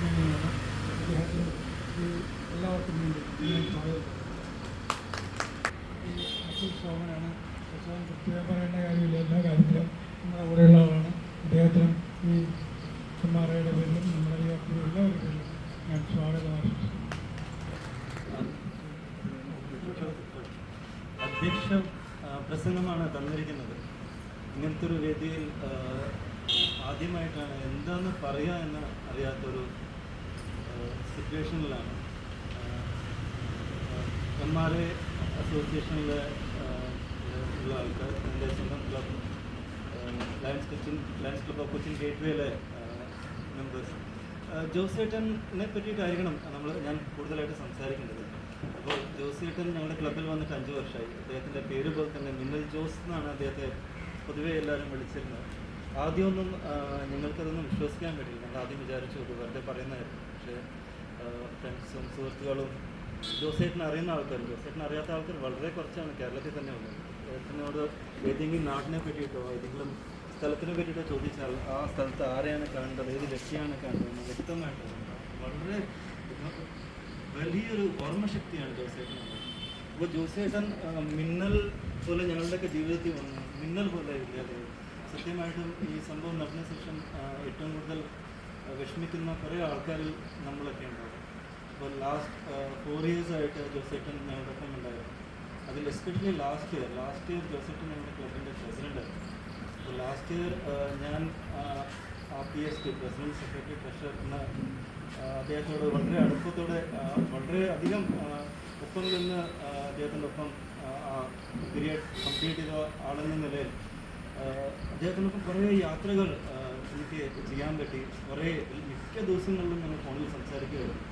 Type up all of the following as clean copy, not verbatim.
തന്നെയാണ് അദ്ദേഹത്തിന് ഈ എല്ലാവർക്കും വേണ്ടി ഞാൻ സ്വാഗതം. ഈ അബ്ദുൽ സോമനാണ്. സോമൻ പ്രത്യേകം പറയേണ്ട കാര്യമില്ല, എല്ലാ കാര്യത്തിലും നമ്മുടെ കൂടെയുള്ള ആളാണ്. അദ്ദേഹത്തിനും ഈ കുമാരയുടെ പേരിലും നമ്മുടെ ഈ എല്ലാവരുടെ പേരിലും ഞാൻ സ്വാഗതം ആശംസിക്കുന്നു. അധ്യക്ഷ പ്രസംഗമാണ് തന്നിരിക്കുന്നത്. ഇങ്ങനത്തെ ഒരു വേദിയിൽ ആദ്യമായിട്ടാണ് എന്താണെന്ന് പറയുക എന്ന് അറിയാത്തൊരു സിറ്റുവേഷനിലാണ്. MRA അസോസിയേഷനിലെ ഉള്ള ആൾക്കാർ, എൻ്റെ സ്വന്തം club lions club of Cochin ഗേറ്റ്വേയിലെ മെമ്പേഴ്സ്. ജോസേട്ടനെ പറ്റിയിട്ടായിരിക്കണം ഞാൻ കൂടുതലായിട്ട് സംസാരിക്കുന്നത്. അപ്പോൾ ജോസേട്ടൻ ഞങ്ങളുടെ ക്ലബ്ബിൽ വന്നിട്ട് 5 വർഷമായി. അദ്ദേഹത്തിൻ്റെ പേര് പോലെ തന്നെ മിന്നൽ ജോസ് എന്നാണ് അദ്ദേഹത്തെ പൊതുവെ എല്ലാവരും വിളിച്ചിരുന്നത്. ആദ്യമൊന്നും ഞങ്ങൾക്കതൊന്നും വിശ്വസിക്കാൻ പറ്റില്ല. ഞങ്ങൾ ആദ്യം വിചാരിച്ചു അത് വെറുതെ പറയുന്നതായിരുന്നു. പക്ഷേ ഫ്രണ്ട്സും സുഹൃത്തുക്കളും ജോസേട്ടനെ അറിയുന്ന ആൾക്കാരും ജോസേട്ടനെ അറിയാത്ത ആൾക്കാർ വളരെ കുറച്ചാണ് കേരളത്തിൽ തന്നെ ഉള്ളത്. അദ്ദേഹത്തിനോട് ഏതെങ്കിലും നാടിനെ പറ്റിയിട്ടോ ഏതെങ്കിലും സ്ഥലത്തിനെ പറ്റിയിട്ടോ ചോദിച്ചാൽ ആ സ്ഥലത്ത് ആരെയാണ് കാണേണ്ടത്, ഏത് വ്യക്തിയാണ് കാണേണ്ടതെന്ന് വ്യക്തമായിട്ട് വളരെ വലിയൊരു ഓർമ്മശക്തിയാണ് ജോസേട്ടനുള്ളത്. അപ്പോൾ ജോസേട്ടൻ മിന്നൽ പോലെ ഞങ്ങളുടെയൊക്കെ ജീവിതത്തിൽ വന്നു. മിന്നൽ പോലെ ഇല്ല. സത്യമായിട്ടും ഈ സംഭവം നടന്ന ശേഷം ഏറ്റവും കൂടുതൽ വിഷമിക്കുന്ന കുറേ ആൾക്കാരിൽ നമ്മളൊക്കെ ഉണ്ടാവും. അപ്പോൾ ലാസ്റ്റ് 4 years ആയിട്ട് ജോസേട്ടൻ ഞങ്ങളുടെ ഒപ്പം ഉണ്ടായിരുന്നു. അതിൽ എസ്പെഷ്യലി ലാസ്റ്റ് ഇയർ ജോസേട്ടൻ ഞങ്ങളുടെ ക്ലബിൻ്റെ പ്രസിഡൻ്റായിരുന്നു. അപ്പോൾ ലാസ്റ്റ് ഇയർ ഞാൻ PST പ്രസിഡന്റ് സെക്രട്ടറി ട്രഷറർ എന്ന അദ്ദേഹത്തോട് വളരെ അടുപ്പത്തോടെ വളരെ അധികം ഒപ്പം നിന്ന് അദ്ദേഹത്തിൻ്റെ ഒപ്പം പീരിയഡ് കംപ്ലീറ്റ് ചെയ്ത ആളെന്ന നിലയിൽ അദ്ദേഹത്തിനൊപ്പം കുറേ യാത്രകൾ എനിക്ക് ചെയ്യാൻ പറ്റി. മിക്ക ദിവസങ്ങളിലും ഞങ്ങൾ ഫോണിൽ സംസാരിക്കുകയായിരുന്നു.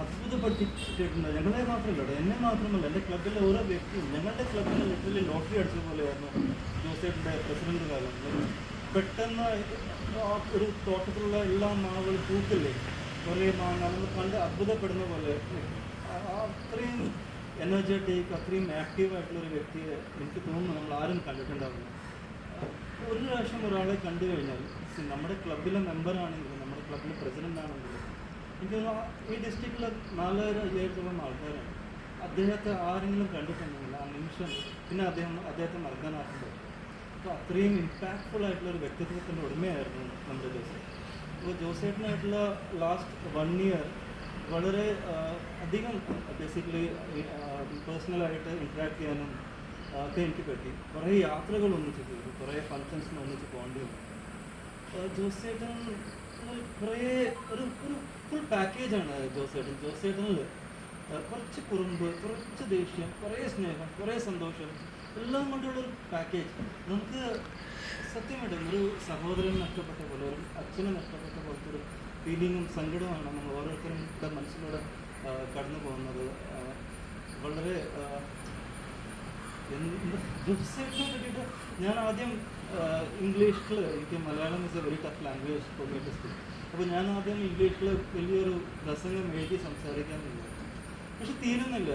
അത്ഭുതപ്പെടുത്തിയിട്ടുണ്ട്. ഞങ്ങളെ മാത്രമല്ല, എന്നെ മാത്രമല്ല, എൻ്റെ ക്ലബിലെ ഓരോ വ്യക്തിയും. ഞങ്ങളുടെ ക്ലബിൽ ലിറ്ററലി ലോട്ടറി അടിച്ച പോലെയായിരുന്നു ജോസേട്ടൻ്റെ പ്രസിഡന്റ് കാലം. പെട്ടെന്ന് ഒരു തോട്ടത്തിലുള്ള എല്ലാ മാവുകളും പൂക്കില്ലേ, കുറേ മാങ്ങ, നമ്മൾ കണ്ട് അത്ഭുതപ്പെടുന്ന പോലെ അത്രയും എനർജറ്റിക്, അത്രയും ആക്റ്റീവായിട്ടുള്ളൊരു വ്യക്തിയെ എനിക്ക് തോന്നുന്നു നമ്മൾ ആരും കണ്ടിട്ടുണ്ടാവില്ല. ഒരു പ്രാവശ്യം ഒരാളെ കണ്ടു കഴിഞ്ഞാൽ നമ്മുടെ ക്ലബിലെ മെമ്പറാണെങ്കിലും നമ്മുടെ ക്ലബിലെ പ്രസിഡൻ്റ് ആണെങ്കിലും എനിക്ക് ഈ ഡിസ്ട്രിക്റ്റിൽ 4000-5000 ആൾക്കാരാണ്. അദ്ദേഹത്തെ ആരെങ്കിലും കണ്ടിട്ടുണ്ടെങ്കിൽ ആ നിമിഷം പിന്നെ അദ്ദേഹത്തെ മറക്കാനാകുമ്പോൾ അപ്പോൾ അത്രയും ഇമ്പാക്റ്റ്ഫുൾ ആയിട്ടുള്ളൊരു വ്യക്തിത്വത്തിൻ്റെ ഉടമയായിരുന്നു നമ്മുടെ ജോസേട്ടൻ. അപ്പോൾ ജോസേട്ടനായിട്ടുള്ള ലാസ്റ്റ് 1 year വളരെ അധികം ബേസിക്കലി പേഴ്സണലായിട്ട് ഇൻട്രാക്ട് ചെയ്യാനും ഒക്കെ എനിക്ക് പറ്റി. കുറേ യാത്രകൾ ഒന്നിച്ച് ചെയ്തു, കുറേ ഫങ്ഷൻസിന് ഒന്നിച്ച് പോകേണ്ടി വന്നു. ജോസേട്ടൻ കുറേ ഒരു ഫുൾ പാക്കേജാണ് ജോസേട്ടനിൽ കുറച്ച് കുറുമ്പ്, കുറച്ച് ദേഷ്യം, കുറേ സ്നേഹം, കുറേ സന്തോഷം, എല്ലാം കൊണ്ടുള്ളൊരു പാക്കേജ്. നമുക്ക് സത്യമായിട്ടും ഒരു സഹോദരൻ നഷ്ടപ്പെട്ട പോലെ, ഒരു അച്ഛനെ നഷ്ടപ്പെട്ട പോലത്തെ ഒരു ഫീലിങ്ങും സങ്കടവുമാണ് നമ്മൾ ഓരോരുത്തരും ഇവിടെ മനസ്സിലൂടെ കടന്നു പോകുന്നത്. വളരെ ജോസേട്ടനെ പറ്റിയിട്ട് ഞാൻ ആദ്യം ഇംഗ്ലീഷിൽ, എനിക്ക് Malayalam is a very tough language for me to speak. അപ്പോൾ ഞാൻ ആദ്യം ഇംഗ്ലീഷിൽ വലിയൊരു പ്രസംഗം എഴുതി സംസാരിക്കാൻ നിന്നു. പക്ഷെ തീരുന്നില്ല,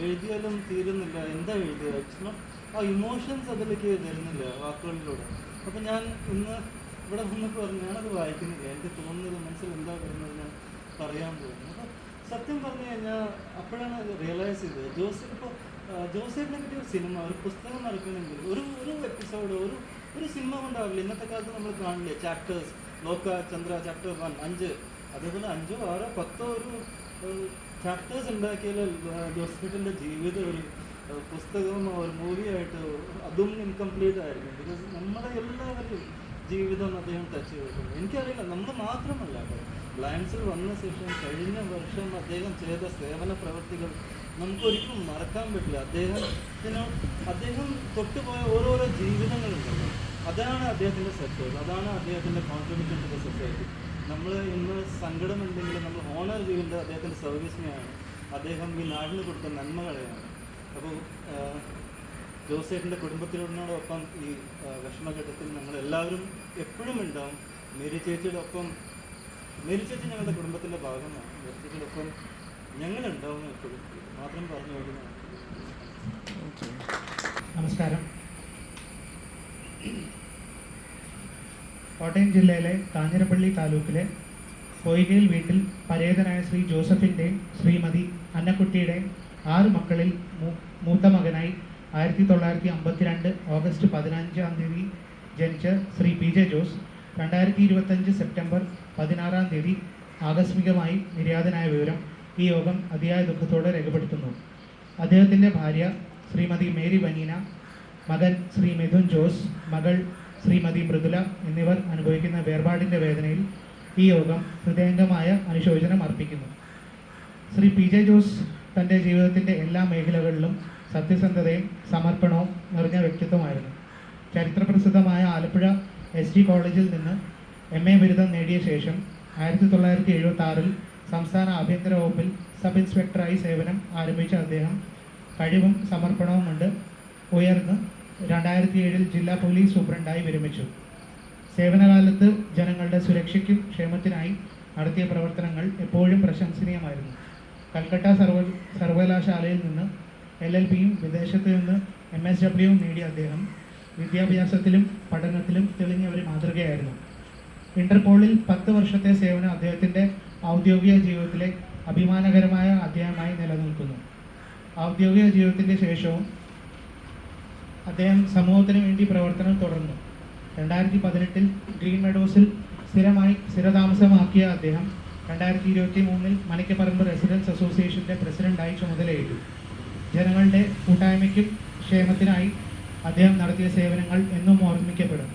എഴുതിയാലും തീരുന്നില്ല. എന്താ എഴുതുക? ഇറ്റ്സ് നോട്ട്, ആ ഇമോഷൻസ് അതിലേക്ക് വരുന്നില്ല വാക്കുകളിലൂടെ. അപ്പോൾ ഞാൻ ഇന്ന് ഇവിടെ വന്നപ്പോൾ പറഞ്ഞു ഞാനത് വായിക്കുന്നില്ല, എനിക്ക് തോന്നുന്നത് മനസ്സിൽ എന്താ വരുന്നത് ഞാൻ പറയാൻ പോകുന്നു. അപ്പോൾ സത്യം പറഞ്ഞു കഴിഞ്ഞാൽ അപ്പോഴാണ് റിയലൈസ് ചെയ്തത് ജോസേട്ടിനെ പറ്റി ഒരു സിനിമ, ഒരു പുസ്തകം നടക്കണമെങ്കിൽ ഒരു എപ്പിസോഡ്, ഒരു സിനിമ കൊണ്ടാവില്ല. ഇന്നത്തെ കാലത്ത് നമ്മൾ കാണില്ലേ ചാപ്റ്റേഴ്സ്, ലോക ചന്ദ്ര ചാപ്റ്റർ 1, 5, അതേപോലെ 5, 6, 10 ഒരു ചാപ്റ്റേഴ്സ് ഉണ്ടാക്കിയാൽ ജോസേട്ടിൻ്റെ ജീവിതം ഒരു പുസ്തകമോ ഒരു മൂവിയായിട്ട് അതും ഇൻകംപ്ലീറ്റ് ആയിരിക്കും. ബിക്കോസ് നമ്മുടെ എല്ലാവരും ജീവിതം അദ്ദേഹം ടച്ച് ചെയ്തിട്ടുണ്ട്. എനിക്കറിയില്ല, നമ്മൾ മാത്രമല്ല, ലയൺസിൽ വന്ന ശേഷം കഴിഞ്ഞ വർഷം അദ്ദേഹം ചെയ്ത സേവന പ്രവൃത്തികൾ നമുക്കൊരിക്കലും മറക്കാൻ പറ്റില്ല. അദ്ദേഹം തൊട്ടുപോയ ഓരോരോ ജീവിതങ്ങളുണ്ടല്ലോ, അതാണ് അദ്ദേഹത്തിൻ്റെ സക്സസ്, അതാണ് അദ്ദേഹത്തിൻ്റെ കോൺട്രിബ്യൂഷൻ ടു ദ സൊസൈറ്റി. നമ്മൾ ഇന്ന് സങ്കടമുണ്ടെങ്കിൽ നമ്മൾ ഓണർ ചെയ്യേണ്ടത് അദ്ദേഹത്തിൻ്റെ സർവീസിനെയാണ്, അദ്ദേഹം ഈ നാടിന് കൊടുത്ത നന്മകളെയാണ്. അപ്പോൾ ജോസേട്ടൻ്റെ കുടുംബത്തിനോടൊപ്പം ഈ വിഷമഘട്ടത്തിൽ ഞങ്ങളെല്ലാവരും എപ്പോഴും ഉണ്ടാവും. മേരി ചേച്ചിയുടെ ഒപ്പം, മേരി ചേച്ചി ഞങ്ങളുടെ കുടുംബത്തിൻ്റെ ഭാഗമാണ്. മേരി ചേച്ചിയുടെ ഒപ്പം ഞങ്ങളുണ്ടാവും എപ്പോഴും. മാത്രം പറഞ്ഞു കൊടുക്കുന്നതാണ്. നമസ്കാരം. കോട്ടയം ജില്ലയിലെ കാഞ്ഞിരപ്പള്ളി താലൂക്കിലെ പൊയ്കയിൽ വീട്ടിൽ പരേതനായ ശ്രീ ജോസഫിൻ്റെയും ശ്രീമതി അന്നക്കുട്ടിയുടെയും 6 മക്കളിൽ മൂത്ത മകനായി 1952 ഓഗസ്റ്റ് 15-ാം തീയതി ജനിച്ച Shri P J Jose 2025 September 16-ാം തീയതി ആകസ്മികമായി നിര്യാതനായ വിവരം ഈ യോഗം അതിയായ ദുഃഖത്തോടെ രേഖപ്പെടുത്തുന്നു. അദ്ദേഹത്തിൻ്റെ ഭാര്യ ശ്രീമതി മേരി വനീന, മകൻ ശ്രീ മിഥുൻ ജോസ്, മകൾ ശ്രീമതി മൃദുല എന്നിവർ അനുഭവിക്കുന്ന വേർപാടിൻ്റെ വേദനയിൽ ഈ യോഗം ഹൃദയംഗമായ അനുശോചനം അർപ്പിക്കുന്നു. ശ്രീ പി ജെ ജോസ് തൻ്റെ ജീവിതത്തിൻ്റെ എല്ലാ മേഖലകളിലും സത്യസന്ധതയും സമർപ്പണവും നിറഞ്ഞ വ്യക്തിത്വമായിരുന്നു. ചരിത്രപ്രസിദ്ധമായ ആലപ്പുഴ SG കോളേജിൽ നിന്ന് MA ബിരുദം നേടിയ ശേഷം 1976-ൽ സംസ്ഥാന ആഭ്യന്തര വകുപ്പിൽ സബ് ഇൻസ്പെക്ടറായി സേവനം ആരംഭിച്ച അദ്ദേഹം കഴിവും സമർപ്പണവും കൊണ്ട് ഉയർന്ന് 2007-ൽ ജില്ലാ പോലീസ് സൂപ്രണ്ടായി വിരമിച്ചു. സേവനകാലത്ത് ജനങ്ങളുടെ സുരക്ഷയ്ക്കും ക്ഷേമത്തിനായി നടത്തിയ പ്രവർത്തനങ്ങൾ എപ്പോഴും പ്രശംസനീയമായിരുന്നു. കൽക്കട്ട സർവകലാശാലയിൽ നിന്ന് LLBയും വിദേശത്ത് നിന്ന് MSWയും നേടിയ അദ്ദേഹം വിദ്യാഭ്യാസത്തിലും പഠനത്തിലും തെളിഞ്ഞ ഒരു മാതൃകയായിരുന്നു. ഇന്റർപോളിൽ 10 വർഷത്തെ സേവനം അദ്ദേഹത്തിൻ്റെ ഔദ്യോഗിക ജീവിതത്തിലെ അഭിമാനകരമായ അധ്യായമായി നിലനിൽക്കുന്നു. ഔദ്യോഗിക ജീവിതത്തിൻ്റെ ശേഷവും അദ്ദേഹം സമൂഹത്തിന് വേണ്ടി പ്രവർത്തനം തുടർന്നു. 2018-ൽ ഗ്രീൻ മെഡോസിൽ സ്ഥിരതാമസമാക്കിയ അദ്ദേഹം 2023-ൽ മണിക്കപ്പറമ്പ് റെസിഡൻസ് അസോസിയേഷൻ്റെ പ്രസിഡന്റായി ചുമതലയേറ്റു. ജനങ്ങളുടെ കൂട്ടായ്മയ്ക്കും ക്ഷേമത്തിനായി അദ്ദേഹം നടത്തിയ സേവനങ്ങൾ എന്നും ഓർമ്മിക്കപ്പെടും.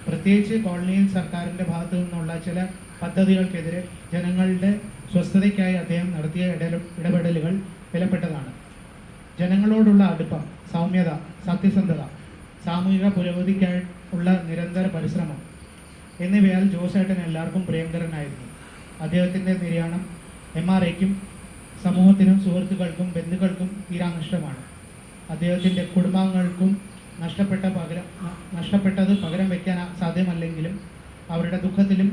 പ്രത്യേകിച്ച് കോളനിയിൽ സർക്കാരിൻ്റെ ഭാഗത്തു നിന്നുള്ള ചില പദ്ധതികൾക്കെതിരെ ജനങ്ങളുടെ സ്വസ്ഥതയ്ക്കായി അദ്ദേഹം നടത്തിയ ഇടപെടലുകൾ വിലപ്പെട്ടതാണ്. ജനങ്ങളോടുള്ള അടുപ്പം, സൗമ്യത, സത്യസന്ധത, സാമൂഹിക പുരോഗതിക്കായി ഉള്ള നിരന്തര പരിശ്രമം എന്നിവയാൽ ജോസേട്ടൻ എല്ലാവർക്കും പ്രിയങ്കരനായിരുന്നു. അദ്ദേഹത്തിൻ്റെ നിര്യാണം MRAയ്ക്കും സമൂഹത്തിനും സുഹൃത്തുക്കൾക്കും ബന്ധുക്കൾക്കും തീരാനഷ്ടമാണ്. അദ്ദേഹത്തിൻ്റെ കുടുംബാംഗങ്ങൾക്കും നഷ്ടപ്പെട്ടത് പകരം വയ്ക്കാൻ സാധ്യമല്ലെങ്കിലും അവരുടെ ദുഃഖത്തിലും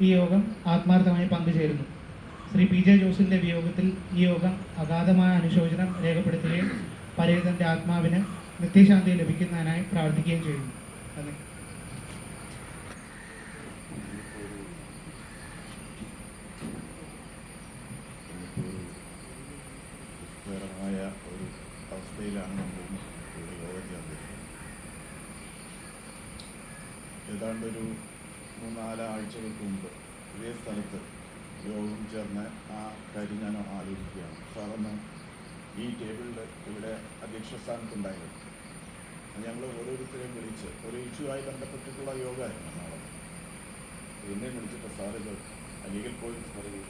ഈ യോഗം ആത്മാർത്ഥമായി പങ്കുചേരുന്നു. ശ്രീ പി ജെ ജോസിൻ്റെ വിയോഗത്തിൽ ഈ യോഗം അഗാധമായ അനുശോചനം രേഖപ്പെടുത്തുകയും പരേതൻ്റെ ആത്മാവിന് നിത്യശാന്തി ലഭിക്കുന്നതിനായി പ്രാർത്ഥിക്കുകയും ചെയ്യുന്നു. നന്ദി. മായ ഒരു അവസ്ഥയിലാണ് നമ്മൾ ഇവിടെ യോഗം ചേർന്നിരിക്കുന്നത്. ഏതാണ്ടൊരു 3-4 ആഴ്ചകൾക്ക് മുമ്പ് ഇതേ സ്ഥലത്ത് യോഗം ചേർന്ന് ആ കാര്യം ഞാൻ ആലോചിക്കുകയാണ്. സാറന്ന് ഈ ടേബിളിൽ ഇവിടെ അധ്യക്ഷ സ്ഥാനത്തുണ്ടായിരുന്നു. ഞങ്ങൾ ഓരോരുത്തരെയും വിളിച്ച് ഒരു ഇഷ്യൂവായി ബന്ധപ്പെട്ടിട്ടുള്ള യോഗമായിരുന്നു നാളെ. എന്നെ വിളിച്ചിട്ട് സാറിത് ലീഗൽ പോയിന്റ്സ് പറയും,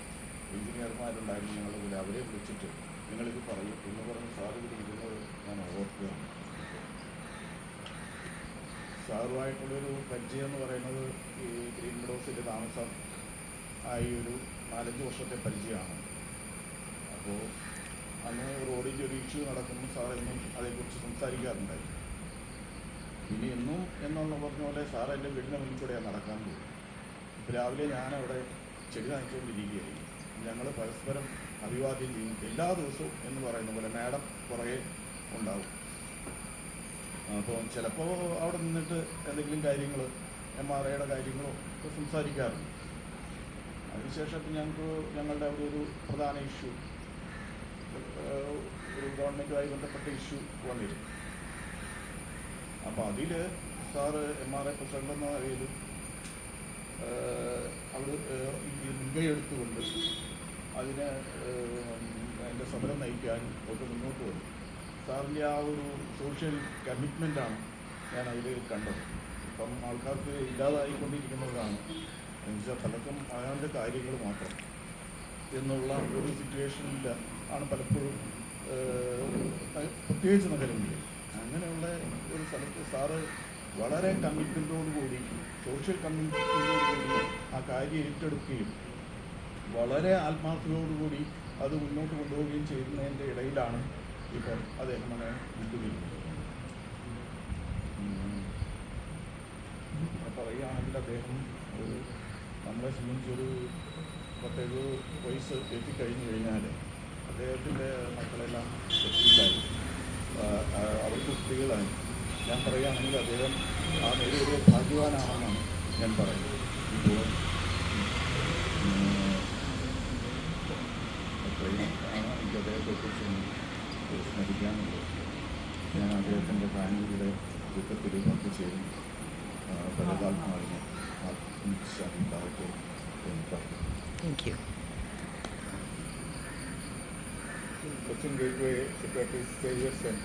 എഞ്ചിനീയർമാരുണ്ടായിരുന്നു ഞങ്ങളുടെ കൂടെ, അവരെ വിളിച്ചിട്ട് നിങ്ങളിത് പറയും എന്ന് പറഞ്ഞ് സാറ് ഇത് ഇരിക്കുന്നത് ഞാൻ ഓർക്കുകയാണ്. സാറുമായിട്ടുള്ളൊരു പരിചയം എന്ന് പറയുന്നത് ഈ ഗ്രീൻ മെഡോസിൽ താമസം ആയി ഒരു 4-5 വർഷത്തെ പരിചയമാണ്. അപ്പോൾ അന്ന് റോഡിൽ ഒരു ഇഷ്യൂ നടക്കുമ്പോൾ സാർ എന്നും അതേക്കുറിച്ച് സംസാരിക്കാറുണ്ടായി. ഇനി എന്നും എന്നുള്ള പറഞ്ഞ പോലെ സാർ എൻ്റെ വീടിൻ്റെ മുന്നിൽ കൂടെയാണ് നടക്കാൻ പോകും. ഇപ്പോൾ രാവിലെ ഞാനവിടെ ചെടി നനച്ചുകൊണ്ടിരിക്കുകയായിരുന്നു. ഞങ്ങൾ പരസ്പരം അഭിവാദ്യം ചെയ്യും എല്ലാ ദിവസവും എന്ന് പറയുന്ന പോലെ. മാഡം പുറകെ ഉണ്ടാവും. അപ്പോൾ ചിലപ്പോൾ അവിടെ നിന്നിട്ട് എന്തെങ്കിലും കാര്യങ്ങൾ MRAയുടെ കാര്യങ്ങളോ ഒക്കെ സംസാരിക്കാറുണ്ട്. അതിനുശേഷം ഞങ്ങളുടെ അവിടെ ഒരു പ്രധാന ഇഷ്യൂ, ഒരു ഗവൺമെൻറ്റുമായി ബന്ധപ്പെട്ട ഇഷ്യൂ വന്നിരുന്നു. അപ്പോൾ അതിൽ സാറ് MRA പ്രസിഡന്റ് എന്ന നിലയിൽ അവിടെ ഈ മുൻകൈ എടുത്തുകൊണ്ട് അതിന് അതിൻ്റെ സമരം നയിക്കാനും ഒക്കെ മുന്നോട്ട് വന്നു. സാറിൻ്റെ ആ ഒരു സോഷ്യൽ കമ്മിറ്റ്മെൻറ്റാണ് ഞാൻ അതിൽ കണ്ടത്. ഇപ്പം ആൾക്കാർക്ക് ഇല്ലാതായിക്കൊണ്ടിരിക്കുന്നതാണ് എന്നുവെച്ചാൽ പലർക്കും അയാളുടെ കാര്യങ്ങൾ മാത്രം എന്നുള്ള ഒരു സിറ്റുവേഷനിൽ ആണ് പലപ്പോഴും പ്രത്യേകിച്ച് നഗരങ്ങളിൽ. അങ്ങനെയുള്ള ഒരു സ്ഥലത്ത് സാറ് വളരെ കമ്മിറ്റ്മെൻറ്റോടുകൂടി, സോഷ്യൽ കമ്മിറ്റ്മെൻറ്റോടുകൂടി ആ കാര്യം ഏറ്റെടുക്കുകയും വളരെ ആത്മാർത്ഥതയോടുകൂടി അത് മുന്നോട്ട് കൊണ്ടുപോവുകയും ചെയ്യുന്നതിൻ്റെ ഇടയിലാണ് ഇപ്പം അദ്ദേഹം അങ്ങനെ വിട്ടുപിരിക്കുന്നത്. പറയുകയാണെങ്കിൽ അദ്ദേഹം ഒരു നമ്മളെ സംബന്ധിച്ചൊരു 10-70 വയസ്സ് എത്തിക്കഴിഞ്ഞു കഴിഞ്ഞാൽ അദ്ദേഹത്തിൻ്റെ മക്കളെല്ലാം സെറ്റിൽഡായി, അവർക്ക് കുട്ടികളായി. ഞാൻ പറയുകയാണെങ്കിൽ അദ്ദേഹം ആ ഒരു ഭാഗ്യവാനാണെന്നാണ് ഞാൻ പറയുന്നത്. ഇപ്പോൾ ഞാൻ അദ്ദേഹത്തിൻ്റെ ഫാമിലിയുടെ ദുഃഖത്തിൽ പങ്കുചേരും. പരതാത്മാവിനെ ആത്മശാന്തി ഉണ്ടാവട്ടെ എന്ന് പറഞ്ഞു. Thank you. Cochin gateway secretary Xavierson.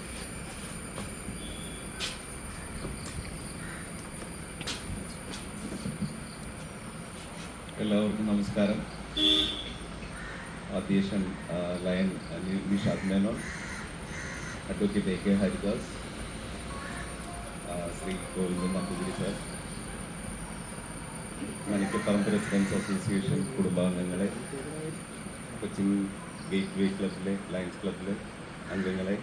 എല്ലാവർക്കും നമസ്കാരം. അധ്യക്ഷൻ lion Nishad Menon, advocate A K Haridas, Shri Govindan Namboothiri sir, Manikkaparambu residents association കുടുംബാംഗങ്ങളെ, കൊച്ചിൻ ഗേറ്റ്വേ ക്ലബിലെ ലയൺസ് ക്ലബിലെ അംഗങ്ങളെ,